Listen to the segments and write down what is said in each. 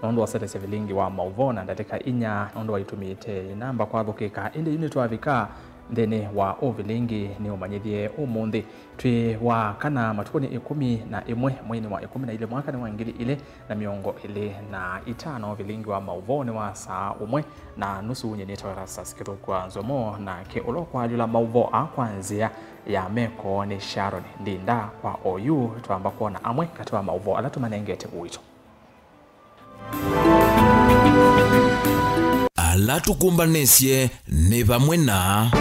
nondo wasete vilingi wa mauvona ndateka inya nondo waitumite namba kwa thukika indi unit wa vika ndene wa ovilingi ni umanyithie umundi twi wa kana matukuni 11 mwini wa 11 mwaka ni wa 2025 vilingi wa mauvoni wa saa umwe na nusu nyeneta rasa sikiru kwa nzomo na ke ulo kwa jula mauvo a kwanzia ya meko ni Sharon Ndinda kwa OU tuamba kuona amwe katiwa mauvo alatu manengete uito alatu kumbanesye ni pamwe na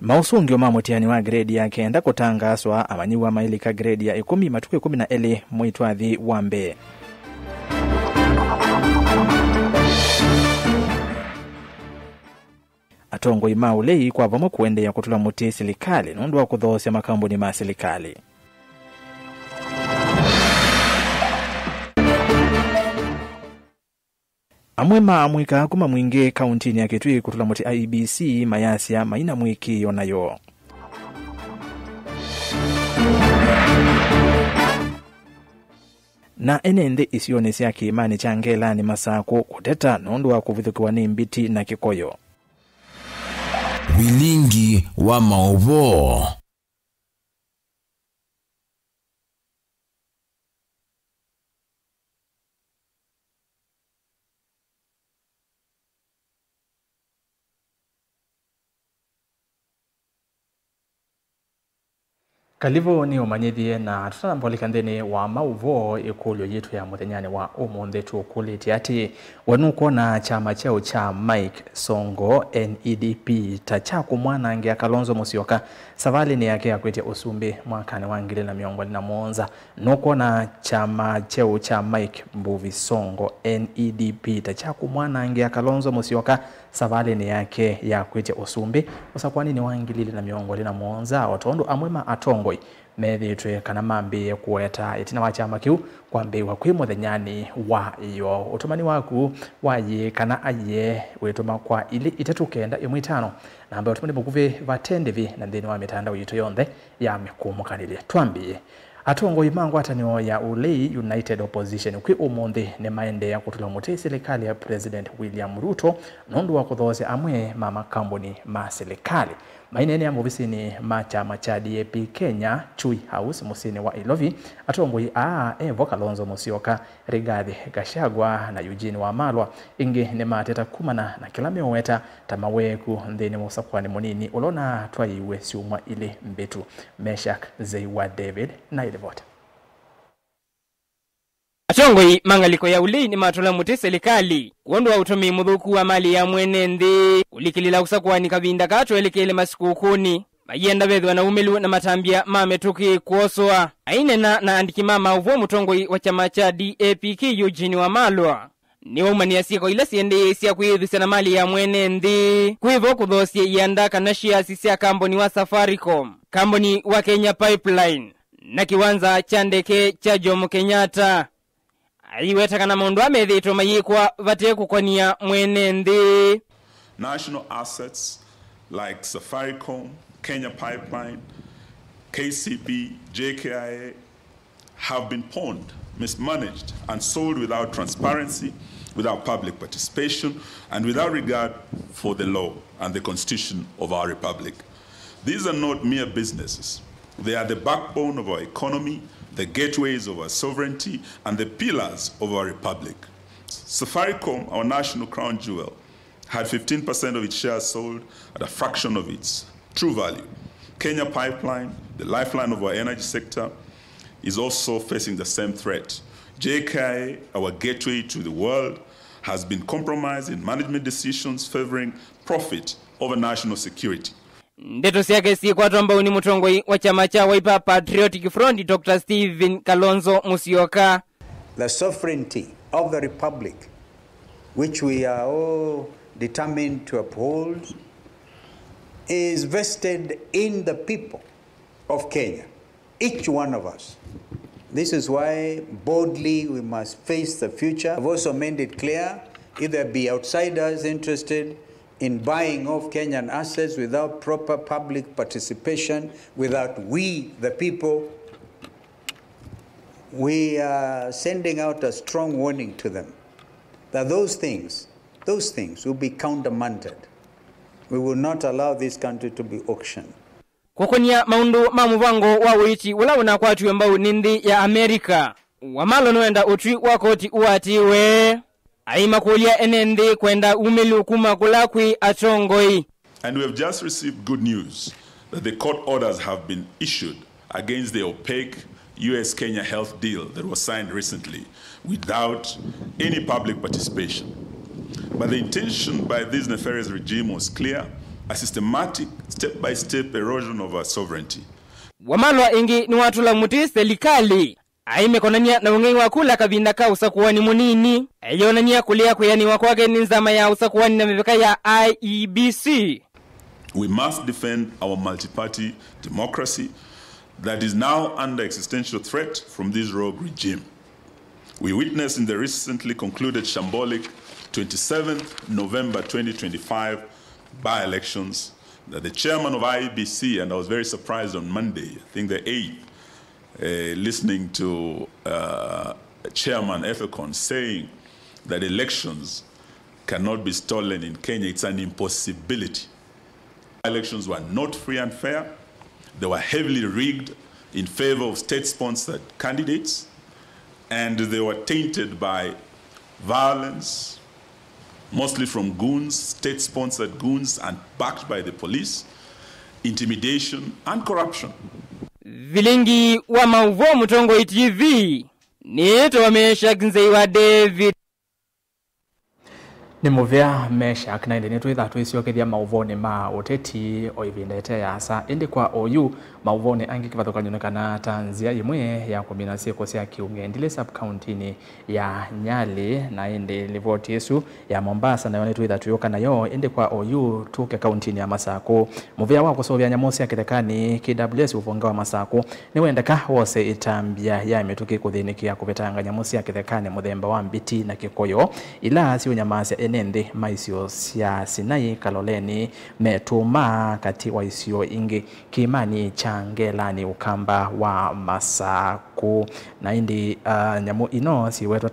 mausungi oma mutiani wa grade ya kenda kutangaswa amanyiwa mailika grade ya 10 matuku 12 mwitwathi wa mbe atongo imaulei kwa vamo kuende ya kutula muti silikali nundu wa kuthosya makambuni ma silikali amwe maamwika kuma mwingi kauntini ya Kitui kutula muti IEBC mayasya maina mwiki yonayo na enende isione sya kiimani changela ni masako kuteta nundu wa kuvithukiwa ni mbiti na kikoyo vilingi wa maovo kalivo ni umanyithie na tutambolika ndene wa mauvo ikulyo yitu ya muthenyani wa umunthe tukulite ati wanuko na chama chao cha Mike Songo NEDP tacha kumwanangia Kalonzo Musyoka savali ni yake ya kwetia usumbi mwakani wa 2021 nuko na chama chao cha Mike Mbuvi Songo NEDP tacha kumwanangia Kalonzo Musyoka savali ni yake ya kwetia usumbi usakwani ni wa 2021 watondo amwema atongoi methitwe kana mambi kueta itina wa chama kiu kwambiwa kwi muthenyani wa iyo utumani waku waye kana aye wetuma kwa ili 395 na ambayo utumani mukuve vatendevi na ndeni wa mitandao yitu yonthe ya mikumukanile twambie atongo imango atanio ya Ulei United Opposition kwi umundi ni maende ya kutula muti serikali ya President William Ruto nundu wa kuthosya amwe mama kambuni ma serikali mainene ya mubisini chama cha DAP Kenya Chui House musini wa Ilovi atongoi Evo Kalonzo Musyoka Rigathi Gachagua na Eugene Wamalwa ingi ni mateta kumana na kila mioweta tamaweku ndeni musakwani munini ulona twaiwe siumwa ile mbetu Meshak Zeiwa David na ilivota atongoi mangaliko ya Ulei ni matola muti serikali kuondwa utumi muthuku wa mali ya mwene nthi ulikilila usakwani kavinda kato elekele masikukuni mayenda vethwa na umelu na matambia mametuki kuoswa ainena na andiki mama uvo mutongoi wa chama cha DAP Eugene Wamalwa ni umania siako ila siende sia kuithusya na mali ya mwene nthi kuivo kuthosya ianda kana shares sia kamboni wa Safaricom kamboni wa Kenya Pipeline na kiwanza cha ndeke cha Jomo Kenyatta aiweta kana maundu amethitwo mayikwa vateku kwania mwene nthi national assets like Safaricom, Kenya Pipeline, KCB, JKIA have been pawned, mismanaged and sold without transparency, without public participation and without regard for the law and the constitution of our republic. These are not mere businesses. They are the backbone of our economy, the gateways of our sovereignty, and the pillars of our republic. Safaricom, our national crown jewel, had 15% of its shares sold at a fraction of its true value. Kenya Pipeline, the lifeline of our energy sector, is also facing the same threat. JKIA, our gateway to the world, has been compromised in management decisions favoring profit over national security. Ndeto siake si kwa tomba uni mutongoi wa chama cha Wiper Patriotic Front Dr. Stephen Kalonzo Musyoka. The sovereignty of the republic, which we are all determined to uphold, is vested in the people of Kenya, each one of us. This is why boldly we must face the future. I've also made it clear, if there be outsiders interested in buying off Kenyan assets without proper public participation, without we, the people, we are sending out a strong warning to them that those things will be countermanded. We will not allow this country to be auctioned. Kukonia maundu mamuvango wa witi wala unakwatu ambao nindi ya Amerika. Wamalo noenda utri wakoti uatiwe. Aima kulia enendi kwenda umelu kumakulakwi achongoi. And we have just received good news that the court orders have been issued against the opaque US-Kenya health deal that was signed recently without any public participation. But the intention by this nefarious regime was clear: a systematic, step-by-step erosion of our sovereignty. Wamalwa ingi ni watu la muti serikali. Aime konania na ungengi wakula kabinda ka usakuwani munini. Ayonania kulia kuyani wakwake ninzama ya usakuwani na mebeka ya IEBC. We must defend our multi-party democracy that is now under existential threat from this rogue regime. We witnessed in the recently concluded shambolic 27th November 2025 by-elections that the chairman of IEBC, and I was very surprised on Monday, I think the 8th, listening to Chairman Efekon saying that elections cannot be stolen in Kenya. It's an impossibility. Elections were not free and fair. They were heavily rigged in favor of state-sponsored candidates, and they were tainted by violence, mostly from goons, state-sponsored goons, and backed by the police, intimidation, and corruption. Vilingi wa mauvo Mutongo TV. Nieto wa Meshak Nzeiwa David. Ni muvea Meshak na indeni tuitha tuisiokethia mauvoni ma uteti o ivindete ya asa indi kwa OU mauvoni angi kivathukanyonekana tanzia imwe ya kumina sieko sia kiung'endile sub-county ya Nyali na indi livoti yesu ya Mombasa na yone tuitha tuyoka na yo indi kwa OU tuke county ya Masako. Muvea wa kusovya nyamosi ya kithekani KWS uvonga wa Masako ni wendeka wose itambia ya imetuki kuthinikia kupetanga nyamosi ya kithekani muthemba wa Mbiti na Kikoyo ila siyo nyamasi nende maisio sia Sinai Kaloleni metuma kati wa isio ingi Kimani Changelani ukamba wa Masako na indi nyamu ino siweto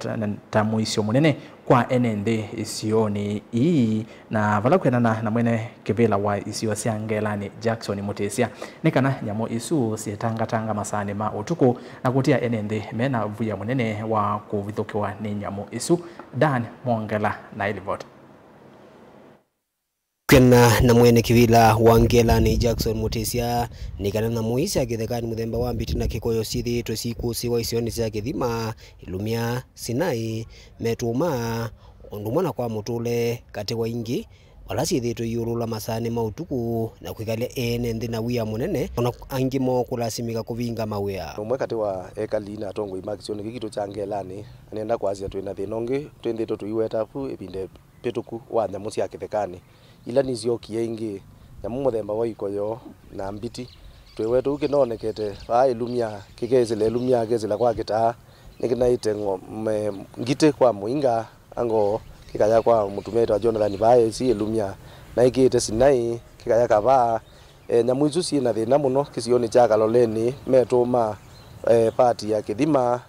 tamu isio munene kwa enende isioni ii na valakwenana na mwene kivila wa isio siangelani Jackson Mutesia nikana nyamu isu sietanga masani ma utuku na kutia enende mena vuya munene wa kuvithukiwa ni nyamu isu. Dan Mwongela na ilivota. Kwena na mwene kivila Wangelani Jackson Mutesia nikana na muisa kithekani muthemba wa Mbiti na Kikoyo sithi tusiku siwa isioni cia kithima ilumia Sinai metuma ondumana kwa mutule kati wa ingi wala sithi tuyurula masani mautuku na kwikalia nthi na wia munene ona angi mo kulasimika kuvinga mawia umwe kati wa ekalina atongo imakisioni gikito Changelani anenda kwazia twina thinongi twindito tuiweta pu ipinde petuku wa nyamu cia kithekani ila niziokie ingi nyamu muthemba wa Ikoyo na Mbiti twewetu kinonekete va ilumia kigezile ilumia gezila kwa kita nikinaite ngite kwa muinga ango kikaya kwa mutumeta Jonathan bae si ilumia na ikite Sinai kikaya kava nyamu izu si na thina muno kisioni cha Kaloleni metuma party ya kithima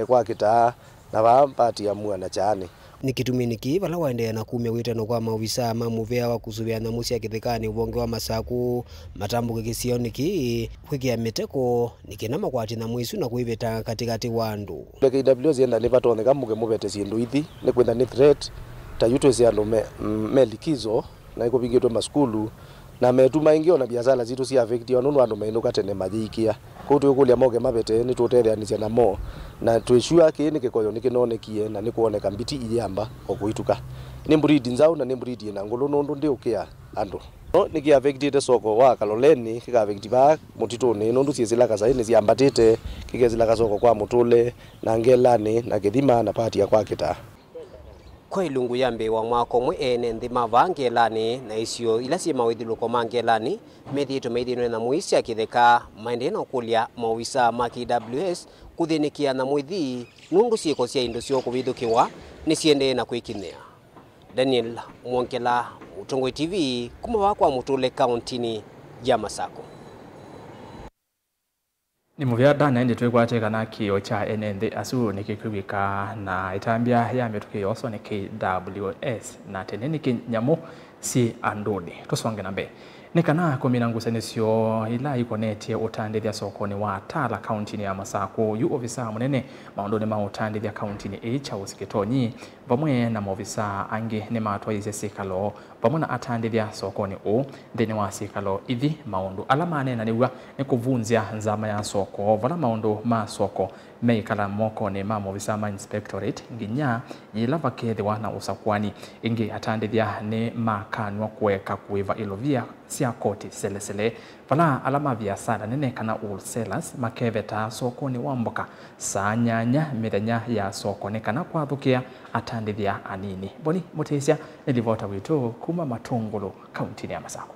kwa kita na va party ya Mwana Chani nikituminiki vala waendea na kumya witano kwa maofisa mamuvea wa kusuvia na musi ya kithekani uvonge wa Masaku matambu kisioniki kwikia miteko nikina makwati na mwisu na kuiveta katikati wandu KWS yenda ni vatoneka muke muvete sindu ithi ni kwenda ni threat tayuto siandu melikizo na ikuvingitwe maskulu na metuma ingi ona biashara zitu si affecti onu andu mainuka tene majikia ko tuikulia moge mavete ni tutetheanisia na mo na twishua kini Kikoyo nikinonekie na nikuoneka Mbiti iyamba okuituka ni breed nzau na ni breed na ngulu nundu ndi ukia andu no niki affectite soko wa Kaloleni kika affecti ba mutituni nundu ciesila kasaini ciambatite kigezila kasoko kwa mutule na Ngelani na Kithima na party ya kwa kita kwa ilungu yambe wa mwako mwe nthi mavangelani na isio ila si mawithiluko mangelani methito meithino na muisi akitheka maendeno kulia mawisa ma KWS kuthinikia na mwithi nundu ciiko cia indo cio kuvithukiwa ni ciende na kwikinia. Daniel Mwongela, Mutongo TV, kuma wakwa mutule county ya Masako. Ni muvyada naende twekwate kana kio cha enende asu nikikwika na itambia ya metuke yoso ni KWS na teneni kinyamo si andudi tusonge nambe nikana kominangusanisyo ila ikonetie utandithia sokoni wa Tala county ya Masako yu ofisa munene maondone ma utandithia county ni echa usikitonyi vamwe na movisa angi ni matwaize sikalo vamwe na atandithia sokoni u thini wa sikalo ithi maundu alamane na niwa ni kuvunzia nzama ya soko vala maundu ma soko meikala moko ni ma movisa ma inspectorate nginya yila vakethiwa na usakwani ingi atandithia ni makanwa kuweka kuiva ilovia sia koti selesele vala alama biasara nene kana wholesalers makeveta sokoni wamboka saa nyanya mithenya ya sokoni kana kwathukia atandithia anini boni mutesia nilivota witu kuma Matungulu kaunti ya Masako.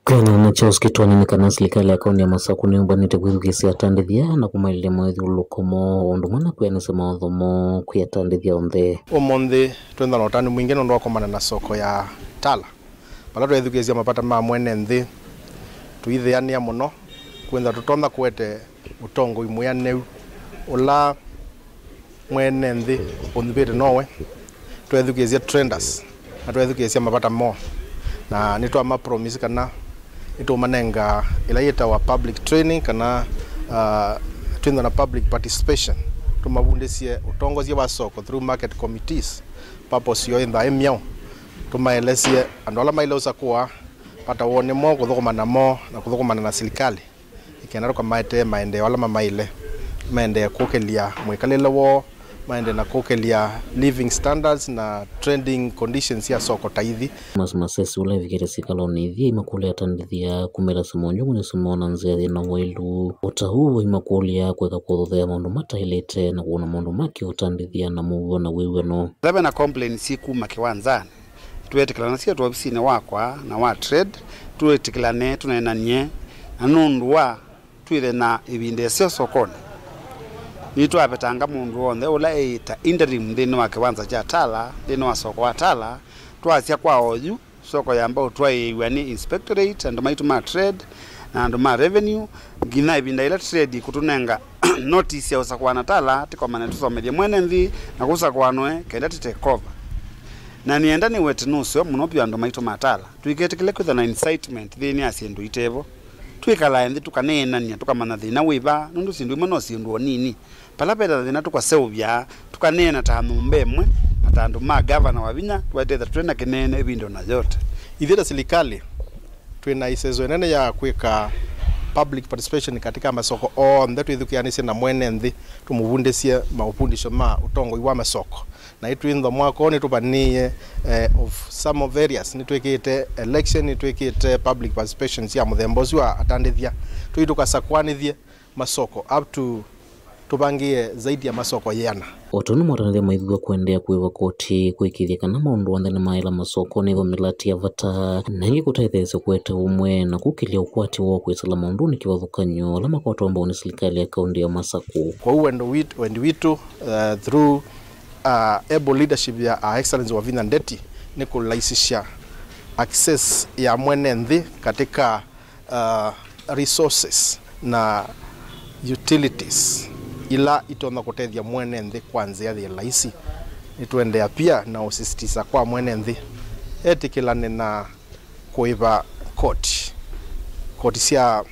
Kana na Charles Kitwani ni kana serikali ya kaunti ya Masako ni mbanite kwithukisia atandithia na kumailile mwithulukomo undu mwana kwenesa mauthomo kuyatandithia onthe omonthi twenda no tani mwingi ndo akomana na soko ya Tala bala twithukisia mapata ma mwene nthi tuithiania muno kwenda tutonda kwete utongo imwe neu ula mwene nthi onthibite nowe twithukisia trenders na twithukisia mapata mo na nitwa ma promise kana ito manenga ila yeta wa public training kana twenda na public participation tumabundesie utongozie wa soko through market committees purpose yo inda emyao tumaelesie andu ala maileusa kwa pata wone mo kuthukumana mo na kuthukumana na serikali ikena kwa maite maende wala mamaile maende kukelia mwekalele wo maende na kukelia living standards na trending conditions ya soko taithi masesi ula vikere sikalo ni thia imakule atandithia kumera simonyo kune simona nzeri na wailu utahu imakulia kweka kuthuthea maundu matailete na kuona maundu maki utandithia na mugo na wiwe no lebe na complain siku makiwanzani tuetikilana sia tuofisini wakwa na wa trade tuetikilane tunaenanie anundu wa tuile na ibinde sio sokoni ni twapetanga mundu wonde ula eita interim thini wa kiwanza cha Tala thini wa soko wa Tala twasia kwa oyu soko yamba twaiwa ni inspectorate and maituma trade and ma revenue gina ibinda ila trade kutunenga notice ya usakwa Tala tikomane tusomelie mwene nthi na kusakwanwe kenda take cover na nienda ni wetinusyo munopyo ando maituma Tala tuiketekele kwitha na incitement thini asiendu itevo twikala nthi tukanenania tukamana thina wiba nundu sindu imwe no sindu nini palapeta thina tukaseuvya tukanena ta numbemwe atandu ma governor wa Vinya twethetha twena kinene ibindo na yote ithira serikali twina isezo nene ya kwika public participation katika masoko onthe twithukianise na mwene nthi tumuvundesie maupundisho ma utongo iwa masoko na itu indho mwako ni tupanie of some of areas ni twikite election ni twikite public participation ya muthembozi wa atandithia tuitukasakwanithie masoko up to tubangie zaidi ya masoko yana otonu mwatanithia maithugua kuendea kuiva koti kuikithia kana maundu wanthani maila masoko ni thomilati ya vata na ingi kutaithese kwete umwe na kukilia ukwati wo kwisala maundu ni kivathukanyo la makoto ambao ni serikali ya kaunti ya Masako kwa uwendo witu through able leadership ya excellence wa Vinya Ndeti ni kulaisisha access ya mwene nthi katika resources na utilities ila itonda kutethia mwene nthi kwanzia thia laisi nituendea pia na usisitiza kwa mwene nthi etikilane na kuiva koti cia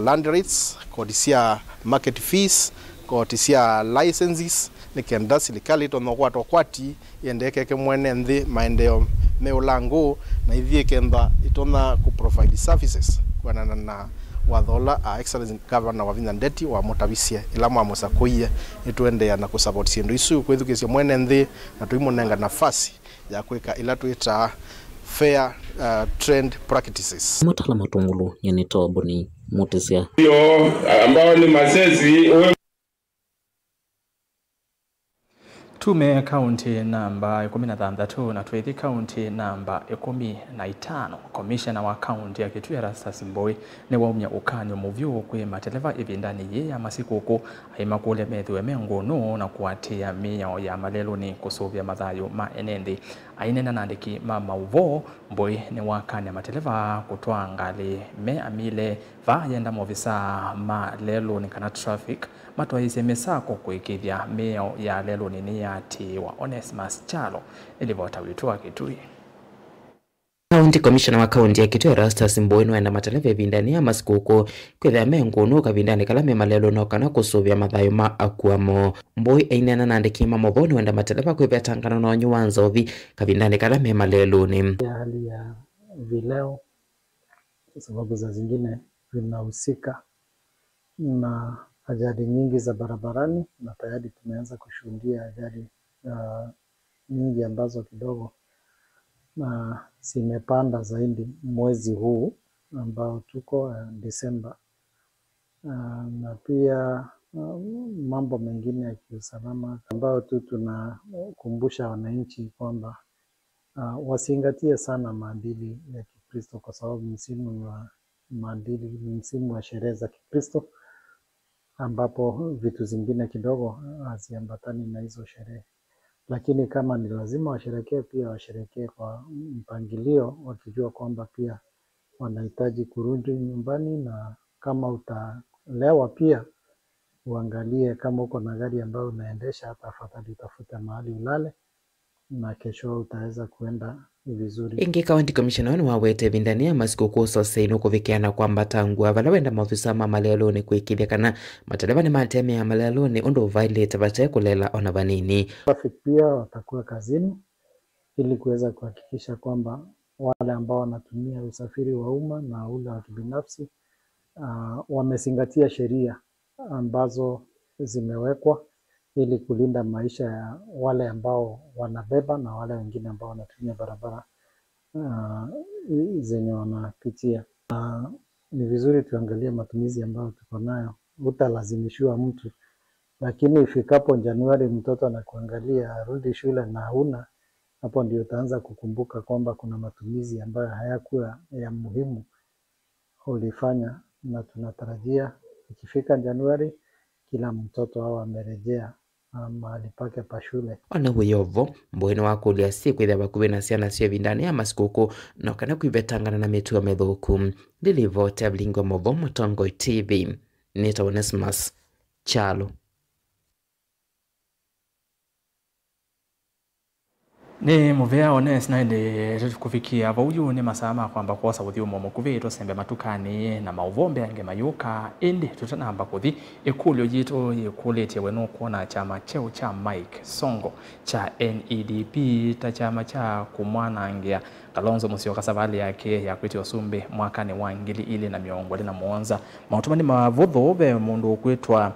land rates koti cia market fees koti cia licenses nikenda serikali itonda kwato kwati yendekeke mwene nthi maendeo meulango na ithie kenda itonda ku provide services kwanana na wathola excellence governor wa Vinya Ndeti wa motavisie ila mwamusa kuiye ituendea na kusupport sindu isu kwithukisia mwene nthi na tuimonenga nafasi ya kwika ila tuita fair trend practices Matala Matungulu yani toboni mutesia ambao ni masesi Tume kaunti namba 16 na Twithi kaunti namba 15 komishana wa kaunti ya Kitui Erastus Mboi ni waumya ukanyo muvyo kwe mateleva ivindani ye ya masikuku haima kule methiwe mengono na kuatia miyo ya malelo ni kusuvya madhayo maenendi ainena nandiki mama uvo. Mboi ni wakanya mateleva kutoa ngali me amile va yenda movisa malelo ni kana traffic matwa isemesako kuikithia miyo ya lelo ni ati wa Onesmus Chalo ilivota witoa Kitui. County Commissioner wa County ya Kitui Erastus Mboi noenda mateleva vindani ya masikuku kwithia mengono kavindani kalame malelo no kana kusuvya mathayo ma akuamo. Mboi ainena nandiki mama uvo noenda mateleva kwithia tangano no nyuwanza ovi kavindani kalame malelo ni hali ya vileo sababu za zingine vinahusika na ajali nyingi za barabarani, na tayari tumeanza kushuhudia ajali nyingi ambazo kidogo na zimepanda zaidi mwezi huu ambao tuko Desemba, na pia mambo mengine ya kiusalama ambao tu tunakumbusha wananchi kwamba wasingatie sana maadili ya Kikristo, kwa sababu msimu wa maadili ni msimu wa sherehe za Kikristo ambapo vitu zingine kidogo haziambatani na hizo sherehe. Lakini kama ni lazima washerekee, pia washerekee kwa mpangilio, wakijua kwamba pia wanahitaji kurudi nyumbani, na kama utalewa pia uangalie kama uko na gari ambayo unaendesha, hata afadhali utafuta mahali ulale na kesho utaweza kuenda vizuri. Ingi County Commissioner wa wete vindani ya masikuku soseino kuvikiana kwamba tangu avala wenda maofisa ma malelo ni kuikithia kana mateleva ni mateme ya malelo ni undo violate vache kulela ona vanini. Traffic pia watakuwa kazini ili kuweza kuhakikisha kwamba wale ambao wanatumia usafiri wa umma na ule wa kibinafsi wamezingatia sheria ambazo zimewekwa ili kulinda maisha ya wale ambao wanabeba na wale wengine ambao wanatumia barabara zenye wanapitia. Ni vizuri tuangalie matumizi ambayo tuko nayo. Utalazimishiwa mtu, lakini ifikapo Januari mtoto anakuangalia arudi shule na huna, hapo ndio utaanza kukumbuka kwamba kuna matumizi ambayo hayakuwa ya muhimu ulifanya, na tunatarajia ikifika Januari kila mtoto hao amerejea mahali pake pa shule. Ona huyovo Mboi wa kulia siku idha bakuwe na siana sio vindani ya masikuku na kana kuivetangana na mitua medhuku. Dilivo tablingo movo Mutongo TV. Nita Onesmus Chalo. Ni muvea Ones na ile kufikia vauju ni masama kwamba kwa sababu umo mukuvito sembe matukani na mauvombe ange mayuka indi tutanamba kuthi ekulyo jito yekulete wenu kuona chama cheo cha Mike Songo cha NEDP ta chama cha kumwana angia Kalonzo Musyoka savali yake ya kwiti osumbe mwakani wa 2021 mautumani mavudho be mundu kwitwa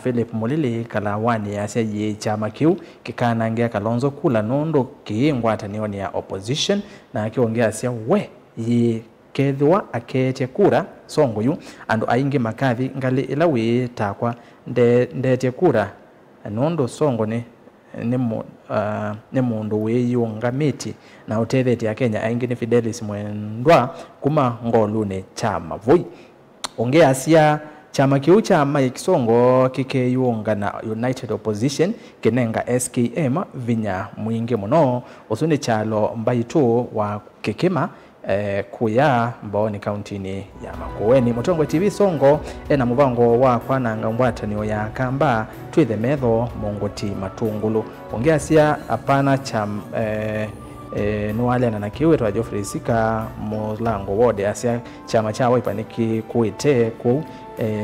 Philip Mulili kalawani ya ye chama kiu kikana angia Kalonzo kula nondo kiingwata nioni ya opposition na akiongea sia we ye kethwa akete kura Songo yu ando aingi makathi ngali ilawi takwa ndete kura nondo Songo ni mundu wiyungamiti na utetheti ya Kenya aingi ni Fidelis Mwendwa kuma ngolune chama vui ongea sia chama kiu cha Mike Songo kikeyunga na United Opposition kinenga SKM vinya mwingi muno usuni chalo mbaitu wa kikima kuya mboni countini ya Makueni. Mutongo TV Songo ena mubango wa kwananga mbwataniyo ya kamba twithe metho mongoti matungulu ongea sia apana cha nuale na kiwe twa Geoffrey Sika mulango wode asia chama cha Wiper kuite ku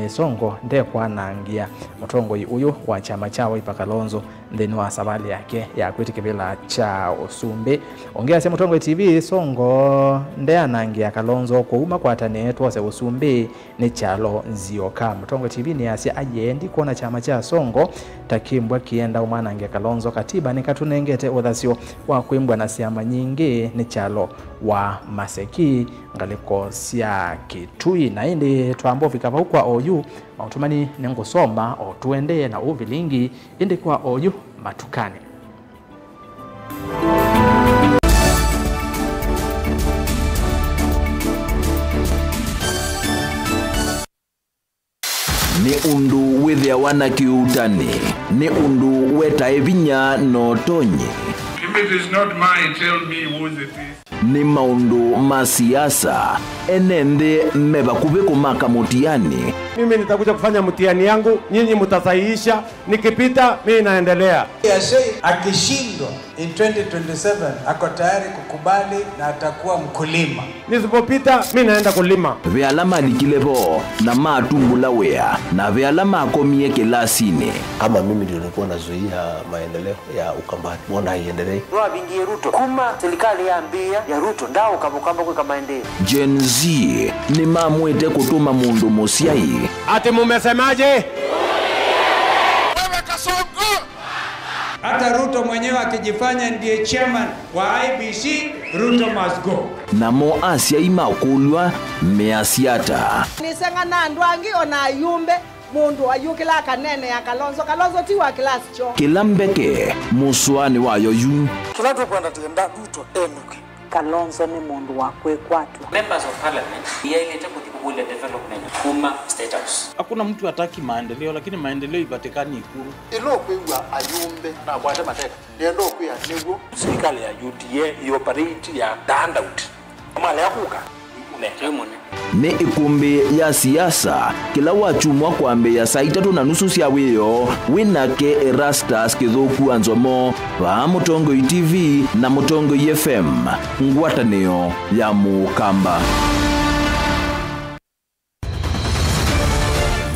Songo nde kwa nangia mutongo uyu wa chama cha Wiper Kalonzo ndeni wa sabali yake ya kwiti kibila cha osumbe ongea sia Mutongo TV Songo nde anangia Kalonzo kuuma kwa tane twose osumbe ni chalo nzioka. Mutongo TV ni asia ayendi kuona chama cha Songo takimbwa kienda umana angia Kalonzo katiba ni katunengete uthasio wa kuimbwa na siama nyingi ni chalo wa Maseki ngaliko sia Kitui na indi tuambo vikava ukwa oyu mautumani nengo soma o tuende na uvilingi indi kwa oyu matukani. Ni undu withia wana kiutani, ni undu weta evinya no tonye. If it is not mine, tell me whose it is. Ni maundu masiasa, enende meba kubeko maka mutiani. Mimi nitakuja kufanya mtihani yangu, nyinyi mtasahihisha, nikipita mimi naendelea. Akishindwa in 2027 ako tayari kukubali na atakuwa mkulima. Nisipopita mimi naenda kulima. Vealama likilevo na matungula wea na vealama akomie kilasini. Kama mimi ndio nilikuwa nazuia maendeleo ya Ukambani, mbona haiendelei? Ndio abingie Ruto. Kuma serikali yaambia ya Ruto ndao kabukamba kwa maendeleo. Gen Z ni mamwete kutuma mundu musiai. Ati mumesemaje? Wewe Kasongo! Hata Ruto mwenyewe akijifanya ndiye chairman wa IBC, Ruto must go. Namo Asia imakulwa measiata. Nisenga na ndwangi ona yumbe mundu ayukila kanene ya Kalonzo tiwa class cho. Kilambeke muswani wayo yu. Tunataka kwenda tenda Ruto enuke. Kalonzo ni mundu wakwe kwatu. Members of parliament yelete kutikubule development kuma state house. Hakuna mtu hataki maendeleo, lakini maendeleo ipatikani Ikulu. Ilo kwa ayumbe na bwata mateka. Ndio kwa nego Serikali ya UDA ioperate ya handout. Kama leo kuka ni ikumbi ya siasa kila wachumwa kwambe ya saa 3:30 cia wiyo winake Erastus Kithuku Anzomo wa Mutongo TV na Mutongo FM ngwatanio ya Mukamba.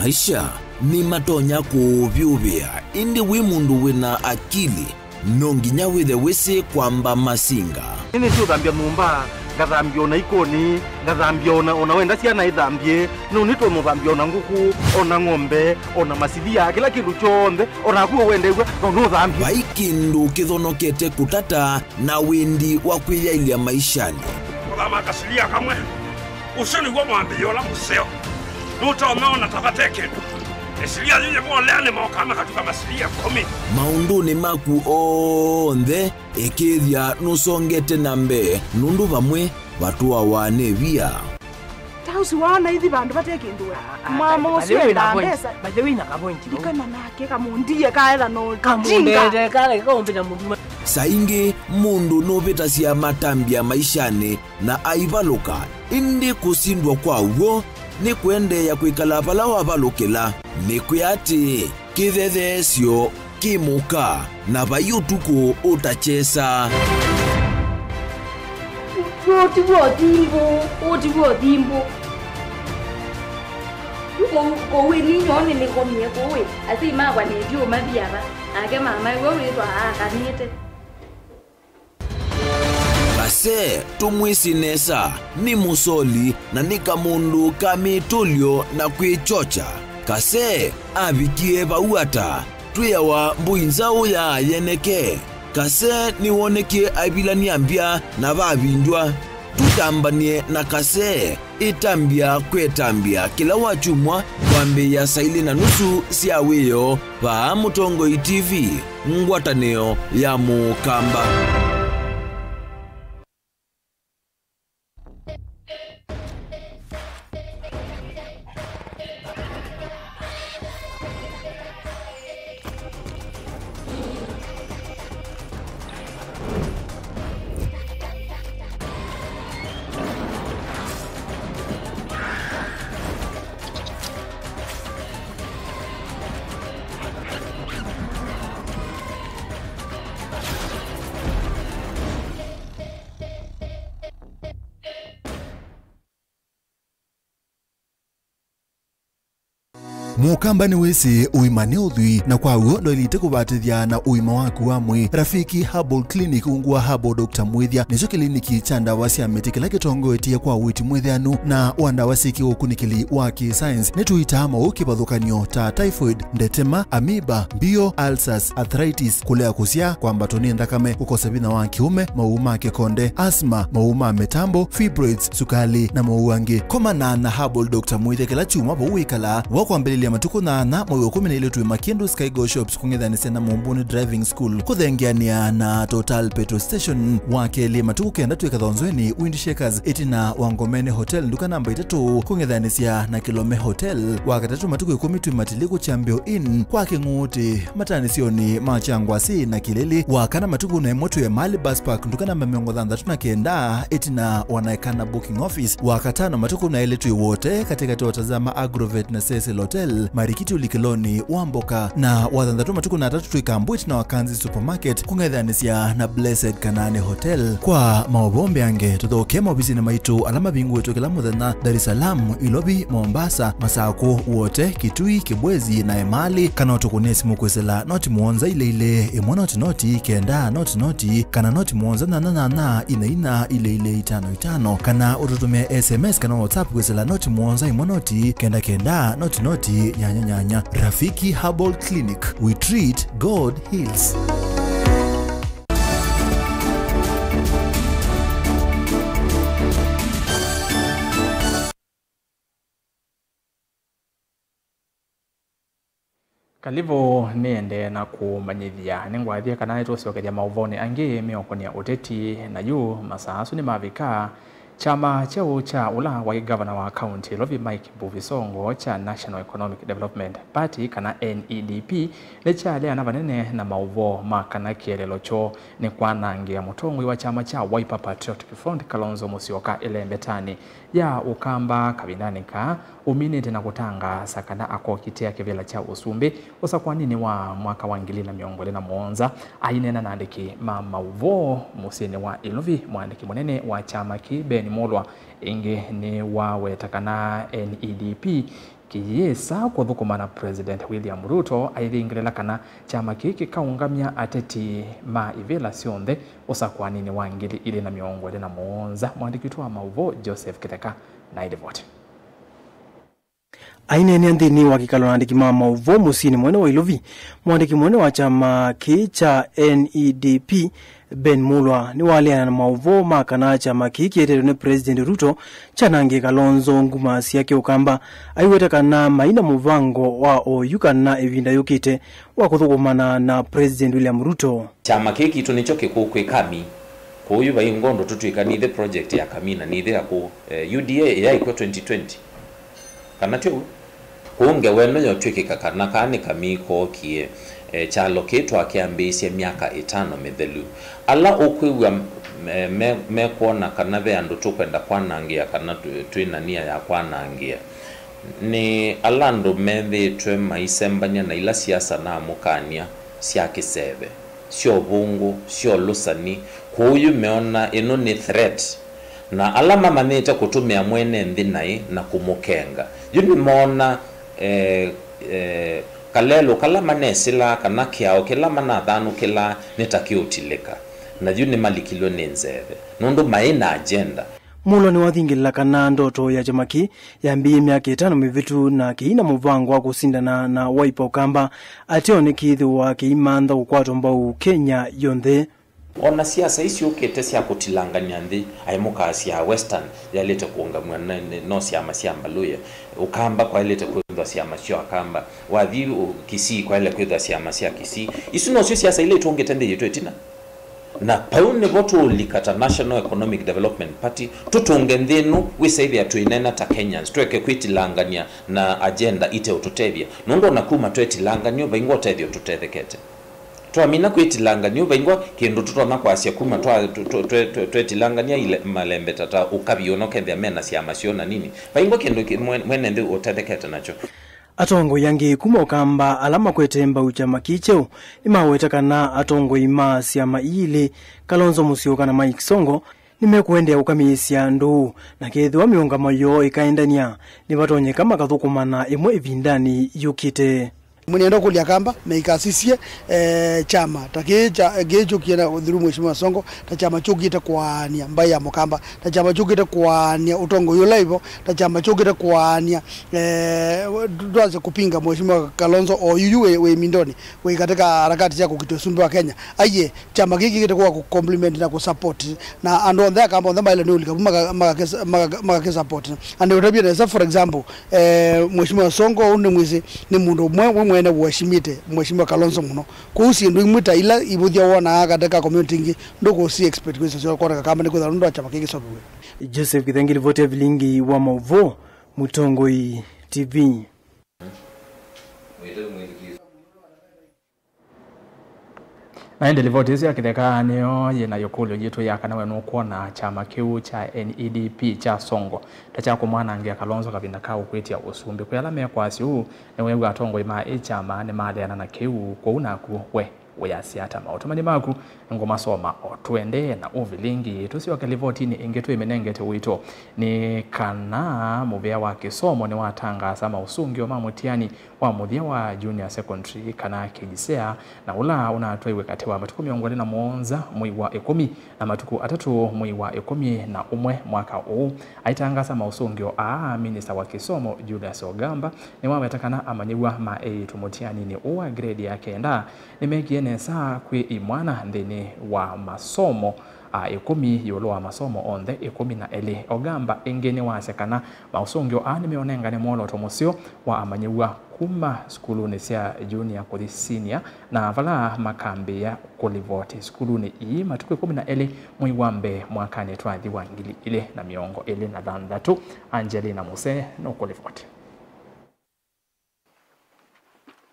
Maisha ni matonya kuvyuvia indi wi mundu wina akili nonginya withe wisi kwamba masinga. Nini tu dhambia mumba ngathambia ona ikoni, ngathambia ona wenda ciana ithambie, no nito muthambia ona nguku, ona ng'ombe, ona masithia, kila kindu chonde, ona kuo wende no thambia. Vaikindu kithonokete kutata na windi wa kwiyailia maishani. Kama kasilia kamwe. Usoni kwa mwambio la museo. Nuto umeona tafateke. Esilia yeye kwa lene kama katika masilia 10. Maunduni maku onthe ekithia nusongete nambe nundu vamwe vatua wanevia. Tausi wana hithi bandu batekindwe. Mama usio ndambesa. Bajewi na kapointi. Ikana nake kamundie kaela no kamundete kale kombina mundu. Saingi mundu noveta cia matambia maishani na aivaluka indi kusindwa kwa uo ni kwende ya kwikala pala wavalukila ni kuyati kithethesio kimuka na vayutuku utachesa. Otiwo timbo. Kowe ni nyone ni komie kowe. Ati magwa ni dio mabiaba. Ake mama wewe twa akanite. Kase tumwisinesa ni musoli na nika mundu kamitulio na kwichocha. Kase avikie vauata tuyawa mbuinzao ya yeneke. Kase ni woneke aibilani ambia na vavindwa. Tutambanie na kase itambia kwetambia kila wachumwa kwambe ya saili na nusu siaweyo va Mutongo TV ngwataneo ya Mukamba. Mukamba ni wese uimane uthui na kwa uo ndo ilite kubatithia na uima waku wa mwi. Rafiki Herbal Clinic ungua Herbal Dr. Mwithia nicho kliniki cha ndawa cia miti kila kitongoetie kwa witi mwithianu na wandawa siki ukunikili wa ki-science nituitama ukipathukanio ta typhoid, ndetema, amoeba, bio, ulcers, arthritis, kulea kusia kwamba toni ndakame, kukosa bina wa kiume, mauma kekonde, asthma, mauma metambo, fibroids, sukali na mauangi. Komana na Herbal Dr. Mwithia kila chuma bo wikala wakwambelilia kukilia matuko na mwezi wa 12 tu Makindu Sky Go Shops kung'ethanisia na Mumbuni Driving School kuthengiania na Total Petrol Station wakeli matuko kenda twikathonzweni Windshakers itina Wangomene Hotel nduka namba 3 kung'ethanisia na Kilome Hotel wakatatu matuko 10 tu Matiliku Chambio Inn kwa King'uti matanisioni machangwasi na Kileli wakana matuko na moto ya Mali Bus Park nduka namba 39 itina wanaekana booking office wakatano matuko na ile tu wote katika watazama Agrovet na Cecil Hotel Marikiti Ulikiloni Wamboka na wathandatu matuko na 3 tu Kambwit na Wakanzi Supermarket kung'ethanisia na Blessed Kanane Hotel kwa maobombe ange tuthoke mobisi na maitu alama bingu wetu kila muthenya Dar es Salaam Ilobi Mombasa Masako wote Kitui Kibwezi na Emali kana tukunesi mukwesela noti muonza ile noti kenda noti kana noti muonza na ina ile 55 kana ututumia SMS kana WhatsApp kwesela noti muonza noti kenda noti nyanya Rafiki Herbal Clinic, we treat, God heals. Kalivo niende na kumanyithia ningwathia kana itociokeria mauvoni angi miokonia uteti na yu masasu ni mavika chama cheo cha ula wa governor wa county Lovi Mike Buvisongo cha National Economic Development Party kana NEDP lecha lea na vanene na mauvo makana kielelo cho ni kwanangia mutongwi wa chama cha Wiper Patriotic Front Kalonzo Musyoka elembetani ya ukamba kabindanika uminite na kutanga sakana ako kitia kivela cha usumbi usa kwa nini wa mwaka wa 2021 ainena na andiki mauvo musini wa Ilovi mwandiki munene wa chama ki Ben Mulwa inge ni wawe takana NEDP kiyesa kwa thukumana President William Ruto aithingilela kana chama kiki kaungamia ateti ma ivela sionthe usa kwa nini wa 2021 mwandiki wa mauvo Joseph Kiteka na idivote aine ni andini wa kikalo andiki mama uvo musini mwene wa Ilovi mwandiki mwene wa chama kicha NEDP Ben Mulwa ni waliana na mauvo makana chama kikietero ne President Ruto chanange Kalonzo ngumasi yake ukamba aiwetekana maina muvango wa oyukana evinda yukite wa kuthukumana na President William Ruto chama kiki tunichoke kukwe kuyu baingondo tutuikani the project ya kamina ni the ku UDA ya iko 2020 kana tyo kunge weno yotwike kakana kani kamiko kie chalo ketu akiambisia miaka 5 methelu ala ukwiwa me kuona kana ve andu tukwenda kwanangia kana twinania ya kwanangia ni alando methe twe maisembanya na ila siasa na mukania sia kisebe sio bungu sio lusani kuyu meona ino ni threat na alama maneta kutumia mwene ndinai na kumukenga yuni mona kalelo kala manesila kana kiao kila manathanu kila netakiutileka na yuni malikilo nenzeve nondo maina agenda Mulo ni wathingilila kana ndoto ya chamaki yambiye miaka 5 mivitu na kiina muvango wa kusindana na Wiper ukamba ateo ni kithu wa kiimantha ukwatwa mbau Kenya yonthe ona siasa isi ukete sia kutilangania nthi aimuka sia western yalete kuungamwa no sia masiamba luya ukamba kwa ilete kwenda sia masio akamba wathi Kisii kwa ile kwenda sia masia Kisii isu no siasa ile tuongetende yetu etina na paune voto likata National Economic Development Party tutunge nthinu wisaidia tuinena ta Kenyans tweke kwitilangania na agenda ite ututevia nondo nakuma twetilangania baingwa tethio tutethekete twamina kwitilangania baingwa kindu tutona kwa asia kuma twetilangania ile malembe tata ukabiono kende mena sia masiona nini baingwa kindu mwene ndi utethekete nacho atongo yangi kuma ukamba alama kwetemba uchama kicheo imawetakana atongo ima siama ile Kalonzo Musyoka na Mike Songo nimekuendea ukamisia ndu na kethu wa miungamo yo ikaendania ni batonye kama kathukumana imwe ivindani yukite Mwenendo kulia kamba meikasisie chama takeja gejo kiena udhuru mheshimiwa Songo ta chama chugita kuania mbai ya mukamba ta chama chugita kuania utongo yula hivyo ta chama chugita kuania tuanze kupinga mheshimiwa Kalonzo oyu we mindoni we katika harakati yako kitosumbi wa Kenya aye chama kiki kitakuwa ku compliment na ku support na and on there kamba ndamba ile ni ulika maka support and utabia for example mheshimiwa Songo une mwizi ni mundu mwene washimite mheshimiwa Kalonzo muno kuhusi ndu imwita ila ibuthia wona katika community ngi ndoko si expect kwa sio kwa kama ni kwa ndo chama kiki sobewe. Joseph Githengili vote vilingi wa Mauvo Mutongoi TV. Naendele vote ya kithekaniyo yena yokulyo yitu yakana wenu kuona chama kiu cha NEDP cha Songo tacha kumwana angia Kalonzo kabinda ka ukwitia usumbi kuyala mekwasi huu newe atongo ima chama ne male na kiu kwa unaku we asiata mautomani maku ngoma soma otwende na uvilingi tusiwa kalivoti ni ingetu imenengete wito ni kana muvea wa kisomo ni watanga sama usungi wa mamutiani wa mudhia wa junior secondary kana kijisea na ula unatwaiwe katewa matuku miongoni na muonza mwi wa 10 na matuku atatu mwi wa 10 na umwe mwaka huu aitanga sama usungi wa minister wa kisomo Julius Ogamba ni wametakana amanyiwa tumutiani ni uwa grade yake enda nimegiene saa kwi imwana ndini wa masomo 10 yolo wa masomo onde 10 Ogamba ingene wasekana mausungyo nimeonenga ni mwolo tomusio wa amanyiwa kuma skuluni sia junior kuli senior na vala makambi ya kulivoti skuluni ii matuku 10 mwiwambe mwakani twathi wangili ile na miongo ile na dandatu Angelina Muse no kulivoti.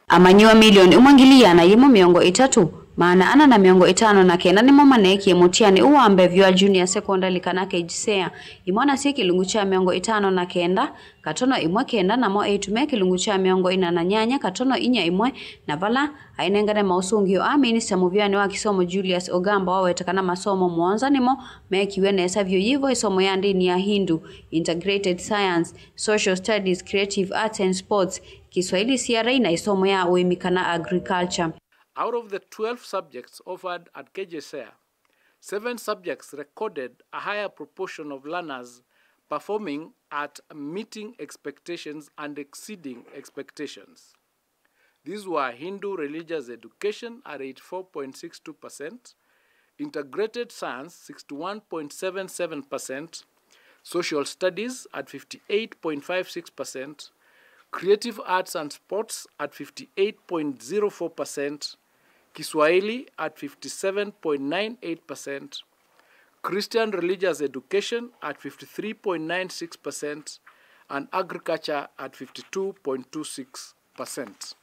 Amanyiwa milioni umwangilia na yimo miongo 3 maana ana na miongo 5 na kenda ni mama neki mutiani uwambe vya junior secondary kanake ijisea imwana si kilungu cha miongo 5 na kenda katono imwe kenda na mo 8 kilungu cha miongo 4 na nyanya katono inya imwe na vala ainengane mausungio minister muvyani wa kisomo Julius Ogamba wawetakana masomo muonza nimo mekiwe nesa vyo yivo isomo ya ndini ya Hindu integrated science social studies creative arts and sports Kiswahili CRA na isomo ya uimikana agriculture. Out of the 12 subjects offered at KJSEA, 7 subjects recorded a higher proportion of learners performing at meeting expectations and exceeding expectations. These were Hindu religious education at 84.62%, integrated science 61.77%, social studies at 58.56%, creative arts and sports at 58.04%, Kiswahili at 57.98%, Christian religious education at 53.96%, and agriculture at 52.26%.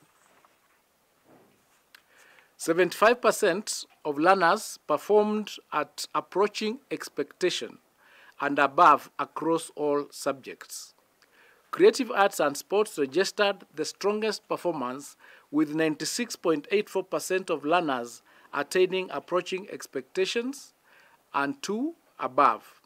75% of learners performed at approaching expectation and above across all subjects. Creative arts and sports registered the strongest performance with 96.84% of learners attaining approaching expectations and 2 above,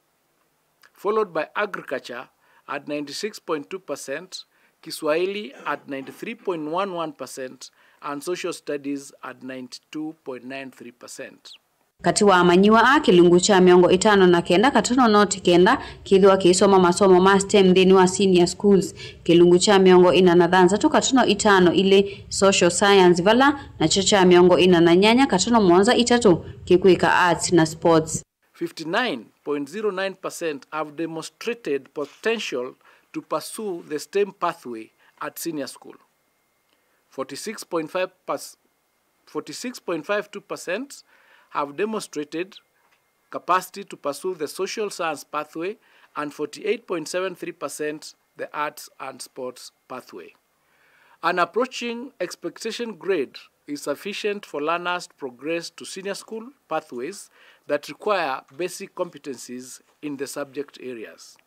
followed by agriculture at 96.2%, Kiswahili at 93.11%, and social studies at 92.93%. Katiwa amanyiwa kilungu cha miongo 5 na kenda katono noti kenda kithwa kisoma masomo mastem ndini wa senior schools kilungu cha miongo 4 na dhanza tu katono 5 ile social science vala na chocha miongo 4 na nyanya katono mwanza 3 kikuika arts na sports. 59.09% have demonstrated potential to pursue the STEM pathway at senior school. 46.52% have demonstrated capacity to pursue the social science pathway, and 48.73% the arts and sports pathway. An approaching expectation grade is sufficient for learners to progress to senior school pathways that require basic competencies in the subject areas.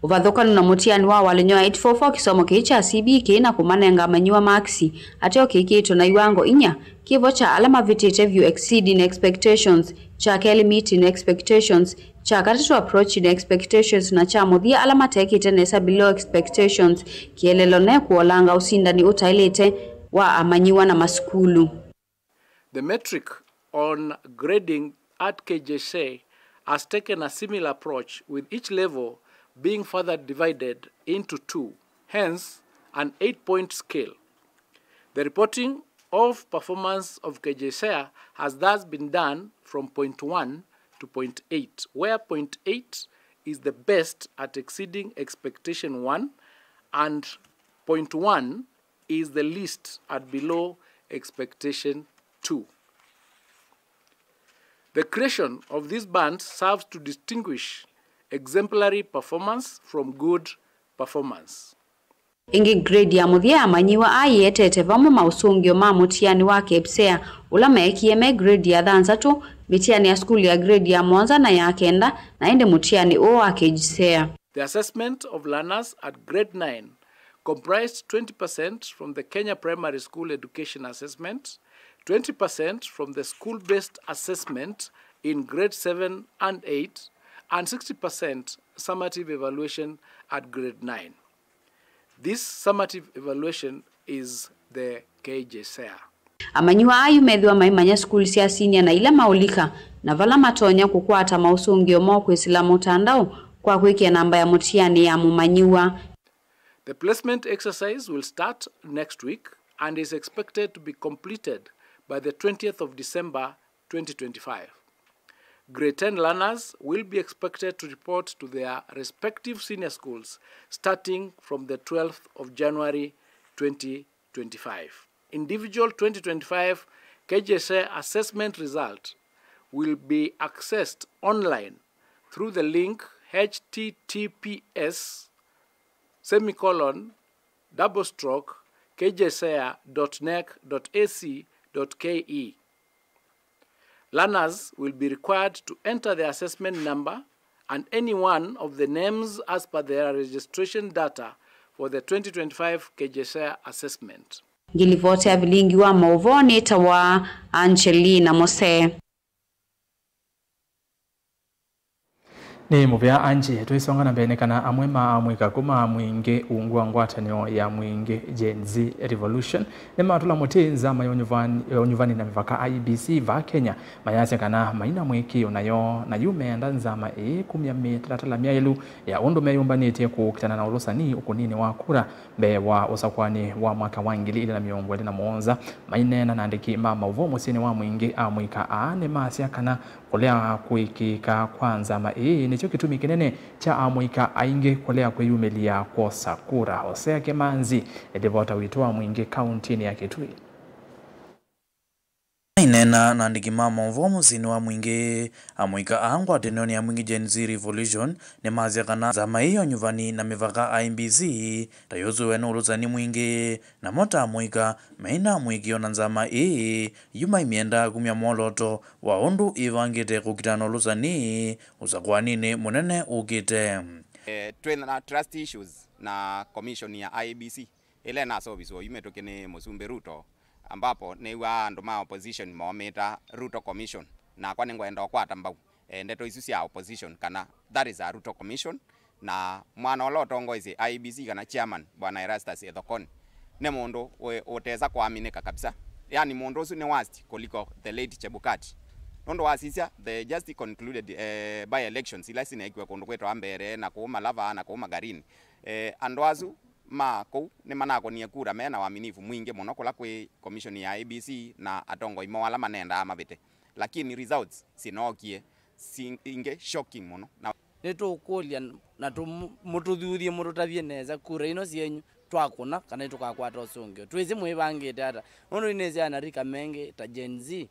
Uvathokano na mutiani wa walenyoa 844 kisomo kicha CBK na kumanenga amanyiwa maxi ateo kikito na iwango inya kivo cha alama vitete view exceeding expectations cha kele meeting expectations cha katatu approach in expectations na cha muthia alama tekite nesa below expectations kielelo ne kuolanga usindani utailete wa amanyiwa na masukulu. The metric on grading at KJSEA has taken a similar approach, with each level being further divided into 2, hence an 8-point scale. The reporting of performance of KJSEA has thus been done from point 1 to point 8, where point 8 is the best at exceeding expectation 1, and point 1 is the least at below expectation 2. The creation of these bands serves to distinguish exemplary performance from good performance. Ingi grade ya muthia amanyiwa ayetete vamo mausungio ma mutiani wa KPSEA ula mekieme grade ya thanthatu mitiani ya skuli ya grade ya mwanza na ya kenda na ende mutiani o wa KJSEA. The assessment of learners at grade 9 comprised 20% from the Kenya Primary School Education Assessment, 20% from the school-based assessment in grade 7 and 8, and 60% summative evaluation at grade 9. This summative evaluation is the KJSEA. Amanyiwa ayu methiwa maimanya skuli cia senior na ila maulika na vala matonya kukwata mausungio mo kwisila mutandao kwa kwikia namba ya mutiani ya mumanyiwa. The placement exercise will start next week and is expected to be completed by the 20th of December 2025. Grade 10 learners will be expected to report to their respective senior schools starting from the 12th of January 2025. Individual 2025 KJSEA assessment result will be accessed online through the link https://kjsea.nec.ac.ke. Learners will be required to enter the assessment number and any one of the names as per their registration data for the 2025 KJSEA assessment. Ngilivote ya vilingi wa mauvoni tawa Angelina Mose. Ni muvya anje tuisonga na mbene kana amwema amwika kuma mwinge ungwa ngwatanyo ya mwinge Gen Z Revolution ni matula mutinza mayonyuvani na mivaka IBC va Kenya mayase kana maina mwiki unayo na yume andanzama 10 elu ya ondo meyumbanite kukitana na ulusani ukunini wa kura be wa usakwani wa mwaka wangili ili na miongo na muonza mainena nandiki mama uvo musini wa mwinge amwika ane masia kana kulea kuikika kwanza nicho kitumi kinene cha amwika ainge kulea kweyumelia kosa kura Hosea Kemanzi edevota witoa mwinge kauntini ya Kitui. Inena nandiki mama mvomu zini wa mwinge amwika ahangwa tenoni ya mwingi Gen Z Revolution ne mazia kana zama iyo nyuvani na mivaka IBC tayozu wenu uluzani mwinge na mota amwika maina amwiki onanzama yuma imienda kumia moloto wa ondu ivangite kukitano uluzani usakwanini munene ukite. Twena trust issues na commission ya IBC ile na sobiso yumetokene Musumbe Ruto ambapo newa ndoma opposition maometa Ruto Commission na kwa nengwenda kwa tambau ndeto isu cia opposition kana that is a Ruto Commission na mwana olotongo izi IBC kana chairman bwana Erastus Ethokon ne mundu oteza kuaminika kabisa, yani mundu usu ne worst kuliko the late Chebukati nondo wasisia the just concluded by elections ila sine ikiwa kundu kwetu ambere na kuuma lava na kuuma garini andwazu mako ne manako ni kura mena waaminifu mwingi muno kula kwe commission ya IBC na atongo imo wala manenda amabete lakini results sinokie inge shocking muno na neto kolia na mututhurie murutavie neza kura ino cienyu twakuna kana tukakwata usungio twizi mwibangite ata nondo inezi anarika menge ta Gen Z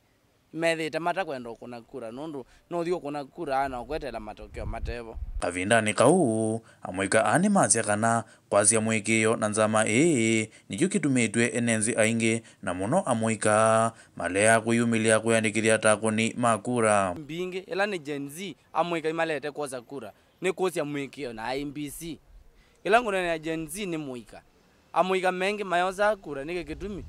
methite mata kwenda kuna kura nundu no thio kuna kura ana kwetela matokeo matevo kavindani kau amwika ani mazia kana kwazia mwikio na nzama nijo kitumitwe enenzi aingi na muno amwika malea kuyumilia kuyandikithia takoni makura mbingi ila ni Gen Z amwika imalete koza kura ni kosia mwikio na IBC ila ngone ya Gen Z ni mwika amwika mengi mayoza kura nike kitumi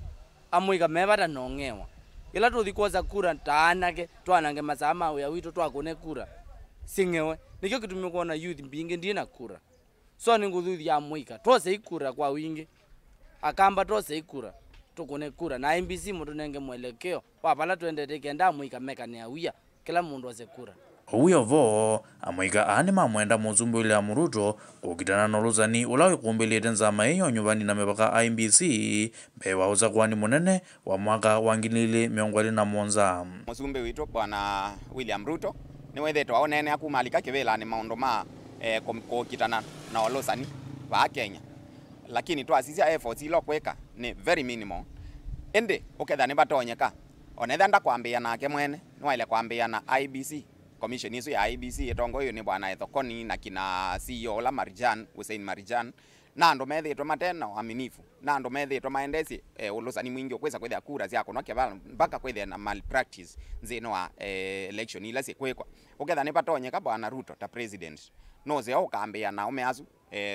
amwika mebata nongewa ila tuthi koza kura taanake twanange masama ya wito twakone kura singewe nikyo kitumia kuona youth mbinge ndiye nakura so ninguthudhi ya mwika tose ikura kwa wingi akamba tose ikura tukune kura na MBC mundu nenge mwelekeo wapala tuendete kenda mwika mekane awia kila mundu azekura Uyo vo amwika ane mamwenda muzumbi ule amuruto kukitana noluzani ulawi kumbelete nzama iyo nyuvani na mebaka IMBC bewa uza kwani munene wa mwaka wangilili miongwali na monza. Muzumbi wito bwana William Ruto ni wetheto waonene akumalika kivela ni maondo ma kukitana na oluzani wa Kenya lakini twasisia efforts ilo kweka ni very minimal ende ukethani batonyeka onetha ndakwambia nake mwene niwaile kwambia na IBC commission isu ya IBC etongo yo ni bwana Ethokoni na kina CEO la Marijan Hussein Marijan na ndo methetwo matena aminifu na ndo methetwo maendesi ulusani mwingi ukwesa kwethia kura ziako no kebala mpaka kwethia na malpractice nzino wa election ila sikwekwa uketha ni batonyeka bwana Ruto ta president no ze ukambia na umeazu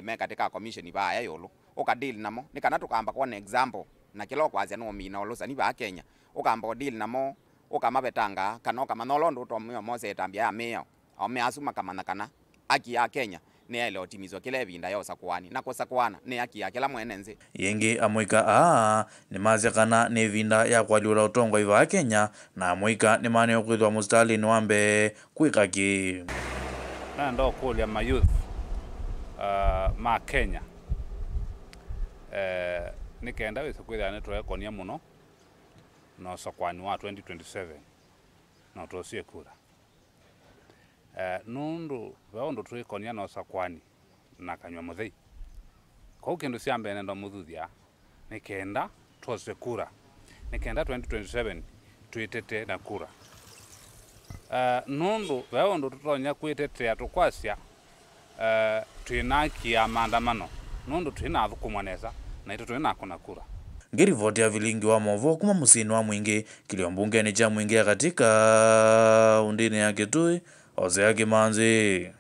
mekatika commission baya yolo ukadeal namo nikana tukamba kwa example na kilo kwazia no mina ulusani ba Kenya ukamba deal namo ukamabetanga kana ukamanolo to mose tambia ameo ameasuma kama kana aki ya Kenya ne ile otimizwa kile vinda yosa kwani na kosa kwana ne aki ya kila mwenenze yengi amwika ni mazekana ne vinda ya kwaliula utongo iva Kenya na amwika ni mane yokwithwa mustali nwambe kwikaki na ndo kulia ma youth ma Kenya nikenda wese kwithwa ne twekonia muno no sokwani wa 2027 no tosie kura nundu waondo twikonia no sokwani na kanywa muthei ko kindu siambe nendo muthuthia nikenda tosie kura nikenda 2027 tuitete na kura nundu waondo tutonya kwitetea tukwasia twinakia maandamano nundu twina thukumwaneza na ito twina kuna kura ngiri vote ya vilingi wa movo kuma musini wa mwingi kilio mbungeni cha mwingi ya katika undini ya Kitui Hosea Kimanzi.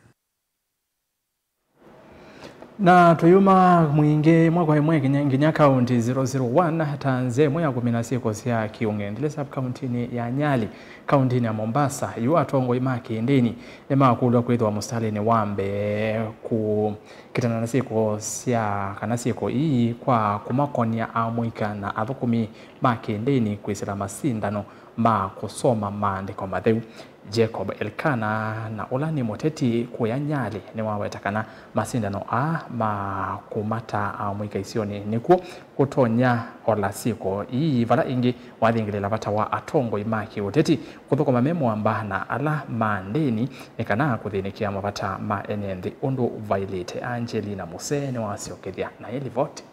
Na tuyuma mwingi mwaka imwe nginya county 001 tanze mwe ya 16 sia kiung'endele sub county ni ya Nyali county ni ya Mombasa yu atongo imaki ndini ema kulwa kwithwa mustali ni wambe ku kitana nasiko sia kanasiko ii kwa kumakonia amwika na athukumi maki ndini kwisira masindano ma kusoma maandiko matheu Jacob Elkana na Olani Moteti kuya Nyali ni wawetakana masindano ma kumata amwika isioni nikuo kutonya olasiko ii vala ingi wathingilela vata wa atongo imaki uteti kuthuko mamemo ambana ala mandeni ekana kuthinikia mavata ma enendi undu Violet Angelina Musene wasiokethia na eli vote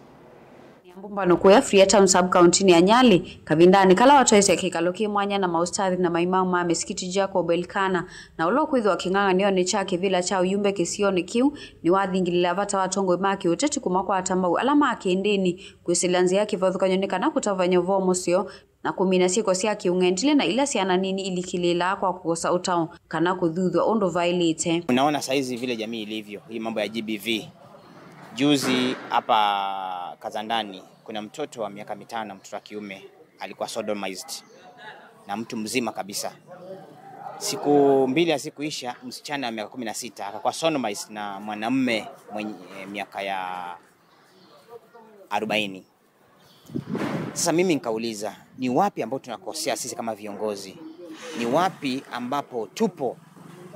Mbumbano kuya Freetown sub county ni ya Nyali kavindani kala watoese kikaloki mwanya na maustadhi na maimamu ma mesikiti Jacob Elkana na ulo kwithwa kinganga niyo ni chake vila cha uyumbe kisioni kiu ni wathingilila vata watongo imaki uteti kumakwa atambau alama akendeni kwisilanzi yake vathukanyonika na kutavanya vomo sio na kumina siko sia kiung'endile na ila siana nini ilikilila kwa kukosa utao kana kudhudhwa ondo Violet. Unaona saizi vile jamii ilivyo hii mambo ya GBV. Juzi hapa Kazandani kuna mtoto wa miaka 5 mtoto wa kiume alikuwa sodomized na mtu mzima kabisa. Siku 2 ya siku isha msichana wa miaka 16 akakuwa sodomized na mwanamume mwenye miaka ya 40. Sasa mimi nikauliza ni wapi ambapo tunakosea sisi kama viongozi? Ni wapi ambapo tupo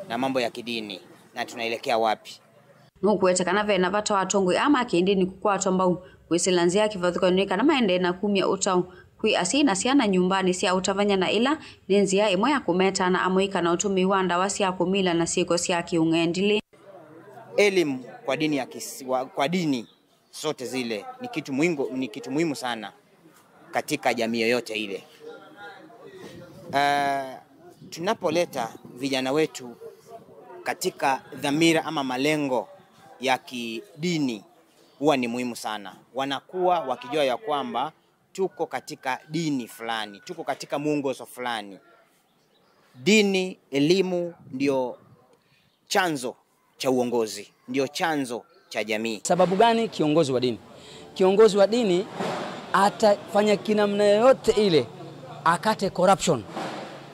na mambo ya kidini na tunaelekea wapi? Nukuwetekana vena vata watongwe ama akendeni kukua atombau kwisilanzia kivathukanyonika na maende na kumia utau kwi asina siana nyumbani sia utavanya na ila nenzia imwe ya kumeta na amoika na utumi wanda wasi ya kumila na siko sia kiung'endile. Elimu kwa dini ya kwa dini sote zile ni kitu muhimu sana katika jamii yoyote ile. Tunapoleta vijana wetu katika dhamira ama malengo ya kidini huwa ni muhimu sana. Wanakuwa wakijua ya kwamba tuko katika dini fulani, tuko katika muongozo fulani. Dini, elimu ndio chanzo cha uongozi, ndio chanzo cha jamii. Sababu gani kiongozi wa dini? Kiongozi wa dini atafanya kinamna yote ile akate corruption.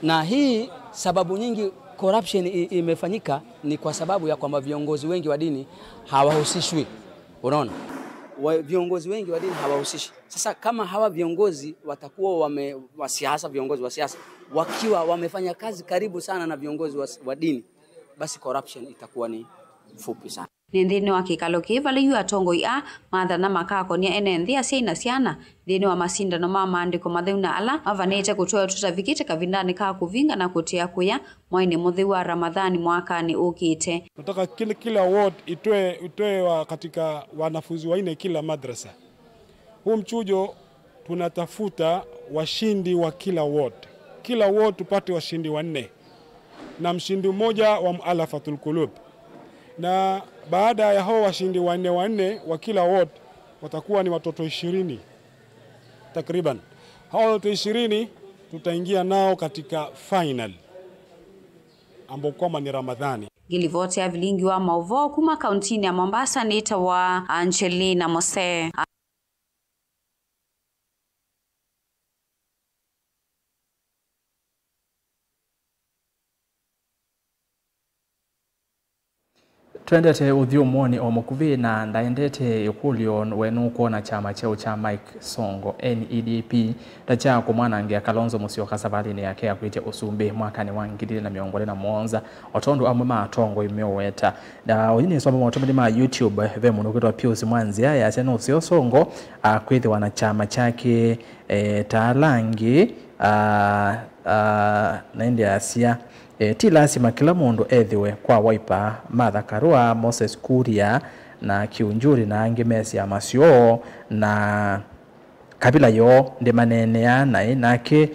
Na hii sababu nyingi corruption imefanyika ni kwa sababu ya kwamba viongozi wengi wa dini hawahusishwi. Unaona? Viongozi wengi wa dini hawahusishi. Sasa kama hawa viongozi watakuwa viongozi wa siasa wakiwa wamefanya kazi karibu sana na viongozi wa dini, basi corruption itakuwa ni fupi sana. Nthini wa kikalo kivale yu atongo ia mathana makakonia ene nthi acia ina ciana thini wa masindano ma maandiko matheuna ala mavanite kutoa tutavikite kavindani ka kuvinga na kutia kuya mwaini muthi wa Ramadhani mwakani ukite. Nataka kila ward itoe katika wanafunzi waine kila madrasa. Huu mchujo tunatafuta washindi wa kila ward. Kila ward tupate washindi 4 na mshindi mmoja wa Mualafatul Qulub. Na baada ya hao washindi 4 wa kila ward watakuwa ni watoto 20 takriban. Hao watoto 20 tutaingia nao katika final ambao kama ni Ramadhani. Gilivote ya vilingi wa mauvo kuma kauntini ya Mombasa nita wa Angelina Mose. Twendete uthio mwoni o mukuvi na ndaendete ikulio wenu kuona chama cheo cha Mike Songo NEDP tacha kumwanangia Kalonzo Musyoka sabalini yake ya kuite usumbi mwakani wa 2017 otondo amwe matongo imeweta na oyini somo motombe ma YouTube ve muno kwitwa Pius Mwanzia ya seno usio Songo kwithi wana chama chake Talangi naende Asia ti lazima kila mundu ethiwe kwa Wiper, Martha Karua, Moses Kuria na Kiunjuri na Angemesi ya Masio na kabila yo ndi manene ya nake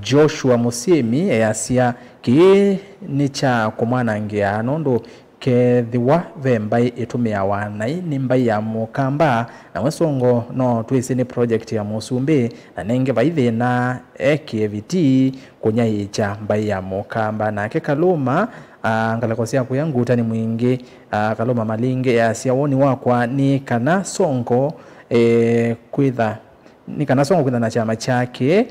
Joshua Musimi Asia ki ni cha kumwanangia nondo kethiwa vembai itumia wanai ni mbai ya mukamba na wesongo no twisi ni project ya musumbi na nenge vaithi na KVT kunyaicha mbai ya mukamba na ke Kaluma ngalakosia kuyangu utani mwingi Kaluma Malinge ya siawoni wakwa ni kana songo kwitha ni kana songo kwitha na chama chake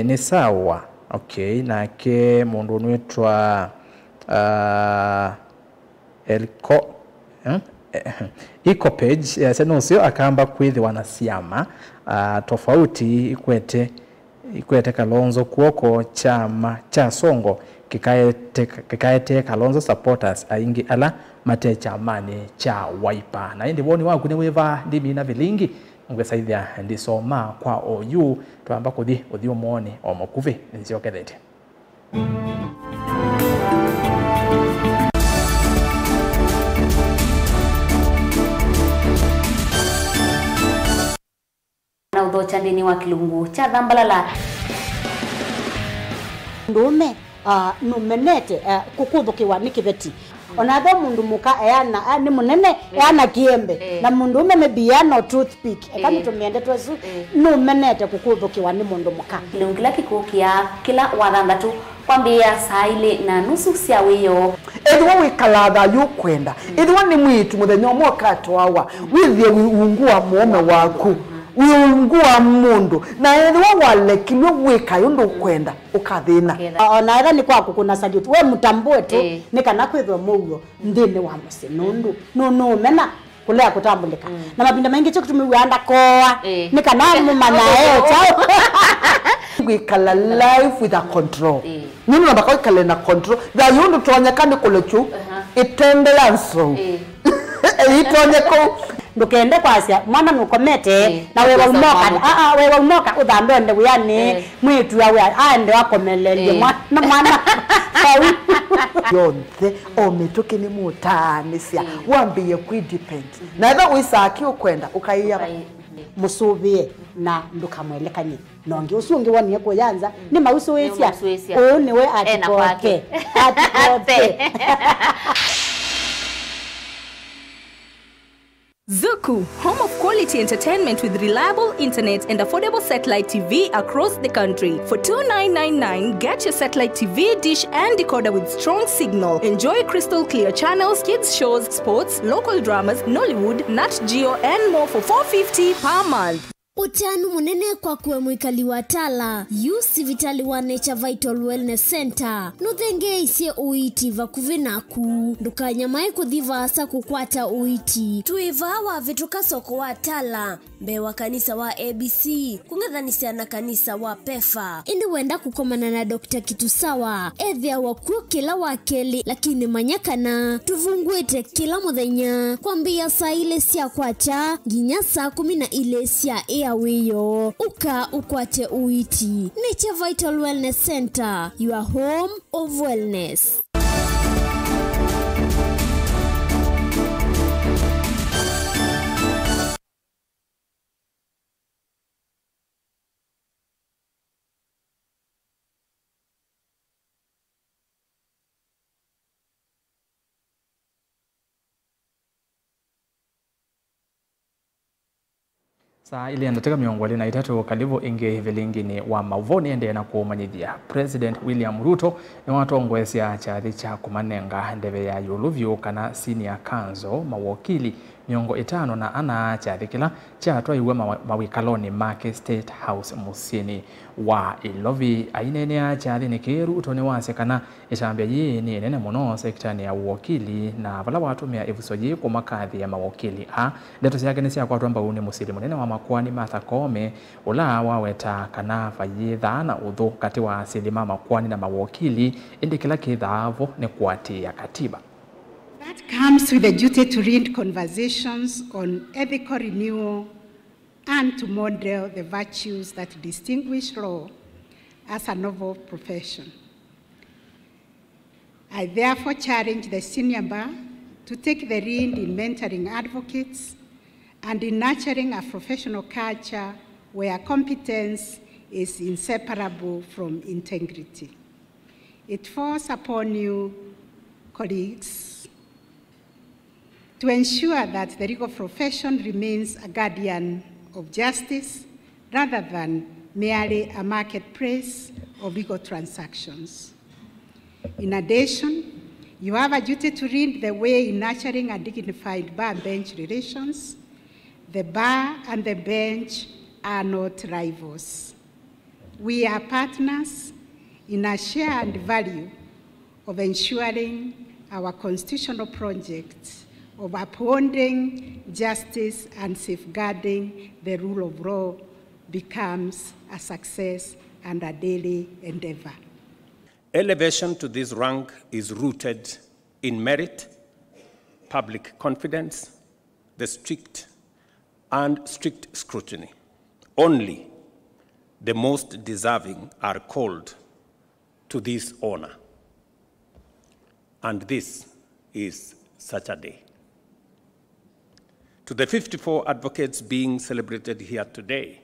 ni sawa okay na ke mundu nwetwa Iko page senusio akamba kwithi wanasiama tofauti ikwete Kalonzo kuoko chama cha Songo kikaete Kalonzo supporters aingi ala mate chamani cha Wiper na ndi boni wangu ne weva ndimi na vilingi ngwesaithia ndisoma kwa OU twamba kuthi uthio muone o mukuvi nziokethete na udhocha ndini wa Kilungu cha Dhambalala ndume numenete kukuthukiwa ni kiveti onathe mundu muka eyana ni munene eyana kiembe na mundu ume mebiano toothpick ekamitumende twesu numenete kukuthukiwa ni mundu muka Kilungila kikukia kila wathandatu kwambia saa ile na nusu cia wiyo edwa wikalatha yukwenda edwa ni mwitu muthenya umwe katwawa withie wiungua muome waku wiungua mundu na edwa walekilwe wika yundu kwenda ukathina ona era ni kwaku kuna salute we mutambue tu ni kana kwithwa mugo ndini wa musi nundu no mena kulea kutambulika na mabinda mengi cyo kutumiwanda koa ni kana mumana chao wikala life with a control nini nabaka wikala na control da yundu twanyakani kulechu itende yanso itonyeko ndukende kwasia mwana nukomete na wewe umoka wewe umoka uthambe nde yani mwitu yawe aende wakomelele mwana sawi yonthe omituki ni mutanisia wambiye ku depend na eba wisaki ukwenda ukaiya musubie na ndukamwelekanye nonge usungi woni kuyanza ni mauso wesia ni we atikoke Zuku, home of quality entertainment with reliable internet and affordable satellite TV across the country. For $29.99, get your satellite TV dish and decoder with strong signal. Enjoy crystal clear channels, kids shows, sports, local dramas, Nollywood, Nat Geo and more for $4.50 per month. Utanu munene kwa kuwe mwikali wa Tala, Yusi Vitali wa Nature Vital Wellness Center, nuthenge isie uiti vakuvinaku, ndukanya mai kuthiva asa kukwata uiti. Tuiva wa vituka soko wa Tala, mbe wa kanisa wa ABC, kungethanisia na kanisa wa PEFA. Indi wenda kukomana na Dr. Kitusawa, ethia wakuo kila wakeli, lakini manyakana, tuvungwete kila muthenya, kwambia saa ile sia kwacha, ginya saa 12 sia wiyo uka ukwate uiti. Nature Vital Wellness Center, your home of wellness. Saa ili andateka miongoli na itatu kalivo inge vilingini wa mauvoni ende na kuumanyithia. President William Ruto ni watu ongwesya chathi cha kumanenga ndeve ya yuluvyu kana senior council mawakili miongo 5 na ana chathi kila cha atwa iwe mawikaloni make State House musini wa Ilovi. Ainene ya chathi ni Ruto ni wase kana itambia yi ni nene muno sektani ya uwakili na vala watu mea ivusoji kwa makathi ya mawakili. Ndeto siyake nisi ya kwa tuamba uni musili munene wa makuani Martha Koome ula waweta kana fayitha na udhu kati wa asilima makuani na mawakili indi kila kithavo ni kuati ya katiba. That comes with the duty to read conversations on ethical renewal and to model the virtues that distinguish law as a novel profession. I therefore challenge the senior bar to take the lead in mentoring advocates and in nurturing a professional culture where competence is inseparable from integrity. It falls upon you, colleagues, to ensure that the legal profession remains a guardian of justice rather than merely a marketplace of legal transactions. In addition, you have a duty to lead the way in nurturing a dignified bar-bench relations. The bar and the bench are not rivals. We are partners in a shared value of ensuring our constitutional project of upholding justice and safeguarding the rule of law becomes a success and a daily endeavor. Elevation to this rank is rooted in merit, public confidence, the strict scrutiny. Only the most deserving are called to this honor. And this is such a day. To the 54 advocates being celebrated here today,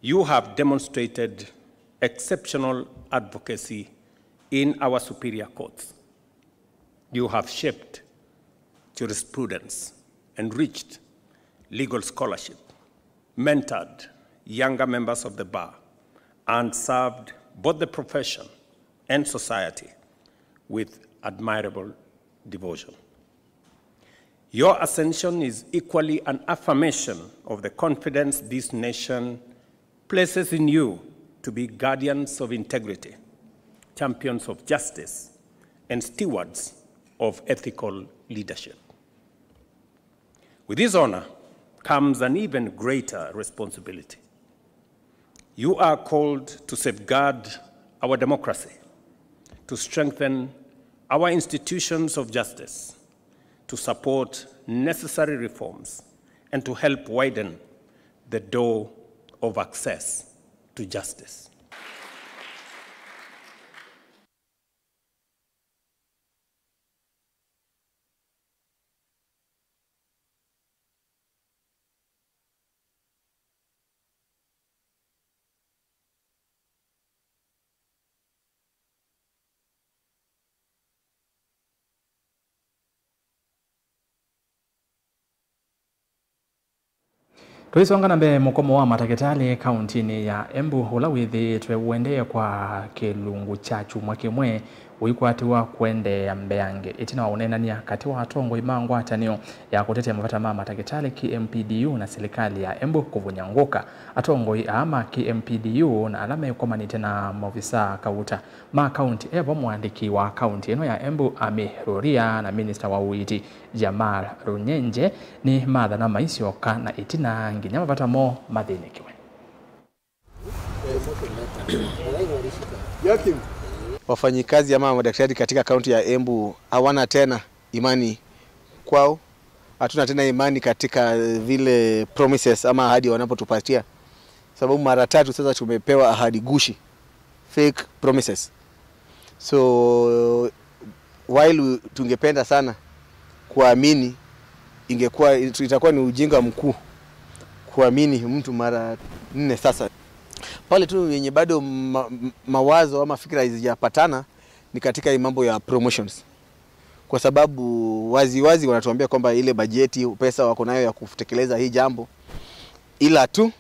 you have demonstrated exceptional advocacy in our superior courts. You have shaped jurisprudence, enriched legal scholarship, mentored younger members of the bar, and served both the profession and society with admirable devotion. Your ascension is equally an affirmation of the confidence this nation places in you to be guardians of integrity, champions of justice, and stewards of ethical leadership. With this honor comes an even greater responsibility. You are called to safeguard our democracy, to strengthen our institutions of justice, to support necessary reforms, and to help widen the door of access to justice. Tuisonga nambe mukomo wa Mataketale kauntini ya Embu ula withi twewendeye kwa kilungu cha chumwa kimwe uikwatiwa kwende ya mbeange itina unenania kati wa atongo imango atanio ya kutetea mavata mama takitali KMPDU na serikali ya Embu kuvunyanguka atongo ama KMPDU na alama yukomani tena maofisa kauta ma county evo mwandiki wa county eno ya Embu ameruria na minister wa uiti Jamal Runyenje ni madha na maisio kana itina nginya mavata mo madhinikiwe. Wafanyikazi ama madaktari katika kaunti ya Embu hawana tena imani kwao. Hatuna tena imani katika vile promises ama ahadi wanapotupatia. Sababu mara 3 sasa tumepewa ahadi gushi, fake promises. So while tungependa sana kuamini, itakuwa ni ujinga mkuu kuamini mtu mara 4 sasa. Pale tu yenye bado mawazo ama fikra hazijapatana ni katika mambo ya promotions. Kwa sababu wazi wanatuambia kwamba ile bajeti pesa wako nayo ya kutekeleza hii jambo, ila tu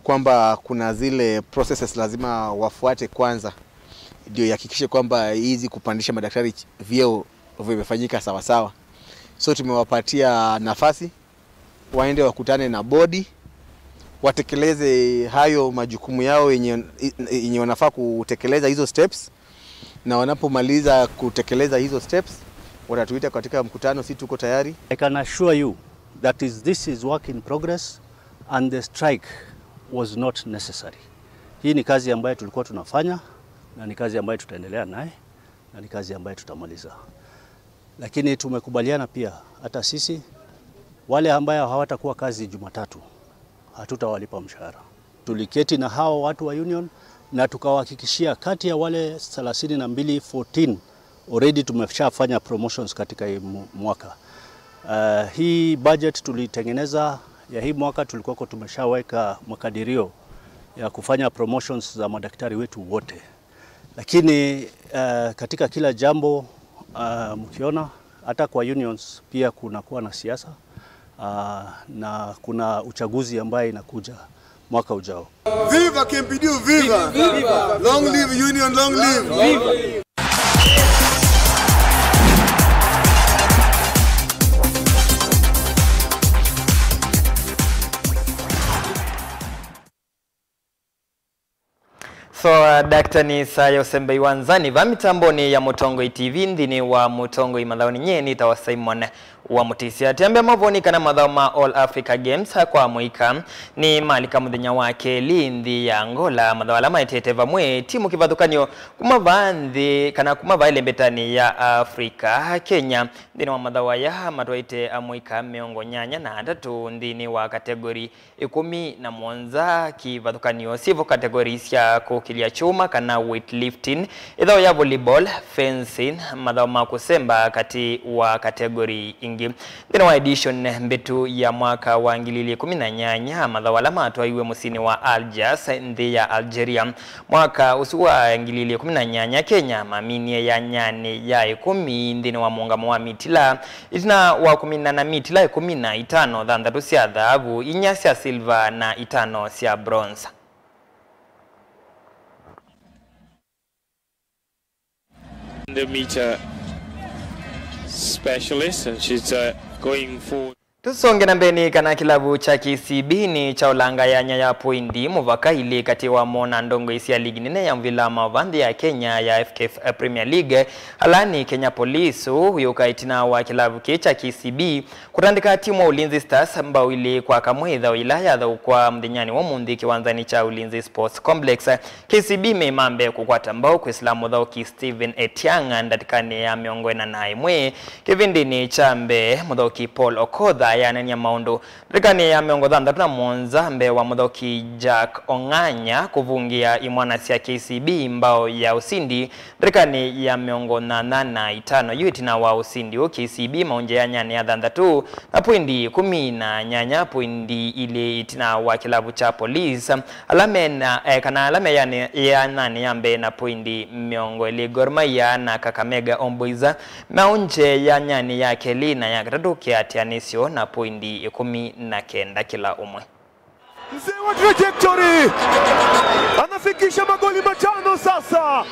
kwamba kuna zile processes lazima wafuate kwanza ndio yahakikishe kwamba hizi kupandisha madaktari vyeo vimefanyika sawa sawa. So tumewapatia nafasi waende wakutane na body, watekeleze hayo majukumu yao yenye wanafaa kutekeleza hizo steps, na wanapomaliza kutekeleza hizo steps watatuita katika mkutano, si tuko tayari. I can assure you that this is work in progress and the strike was not necessary. Hii ni kazi ambayo tulikuwa tunafanya na ni kazi ambayo tutaendelea naye na ni kazi ambayo tutamaliza. Lakini tumekubaliana pia hata sisi wale ambao hawatakuwa kazi Jumatatu hatutawalipa mshahara. Tuliketi na hao watu wa union na tukawahakikishia kati ya wale 3214 already tumeshafanya promotions katika hii mwaka. Hii budget tulitengeneza ya hii mwaka tulikuwa tumeshaweka makadirio ya kufanya promotions za madaktari wetu wote. Lakini katika kila jambo mkiona hata kwa unions pia kunakuwa na siasa na kuna uchaguzi ambaye inakuja mwaka ujao. Viva KMPDU, viva! Viva! Long live union, long live! Viva! So Dr. ni Sayo Sembe Wanzani va mitamboni ya Mutongo TV ndini wa Mutongo imadhaoni nyeni tawa Simon wa Mutisi atiambia mavoni kana madhao ma All Africa Games kwa muika ni malika muthenya wake Lindi ya Angola madhao alama iteteva mwe timu kivadhukanyo kumavandhi kana kumavaile mbetani ya Afrika Kenya ndini wa madhao ya matwaite amuika miongo nyanya na atatu ndini wa kategori 11 kivadhukanyo sivo kategori ya kukilia chuma kana weightlifting idhao ya volleyball, fencing madhao makusemba kati wa kategori ingi ndina wa edition mbetu ya mwaka wa 2018 madhao alama atwaiwe musini wa Algiers ndi ya Algeria mwaka usuwa 2018 Kenya maminie ya nyane ya 10 ndina wa muungamo wa mitila itina wa 10 na mitila 15 dhandatu sia dhahabu inya sia silver na 5 sia bronze. The meter specialist and she's going forward. Tusonge na mbeni kana kilabu cha KCB ni cha ulanga ya nyaya poindi muvaka ili kati wa mona ndongo isi ya ligi nene ya mvila mavandi ya Kenya ya FKF Premier League halani Kenya Police huyuka itina wa kilabu cha KCB kutandika timu wa Ulinzi Stars mbao ili kwa kamwedha wilaya dha kwa mdinyani wa mundi kiwanzani cha Ulinzi Sports Complex. KCB meimambe kukwata mbao kwa islamu dhao ki Steven Etianga ndatikani ya miongwena na imwe kivindi ni chambe mdhao ki Paul Okodha ya nani ya maundo rikani ya miongo dhandatu na monza mbe wa mudhoki Jack Onganya kuvungia imwana siya KCB mbao ya usindi rikani ya miongo na 5 yuiti na wa usindi o KCB maunje ya nyane ya dhandatu na poindi 10 na nyanya poindi ile itina wa kilabu cha Police alame na kana alame ya nani ya mbe na poindi miongo ile Gor Mahia na Kakamega Omboiza maunje ya nyane ya Kelina ya katatu kiatianisio na poindi 19 kila umwe. Mzee wa trajectory anafikisha magoli 5 sasa.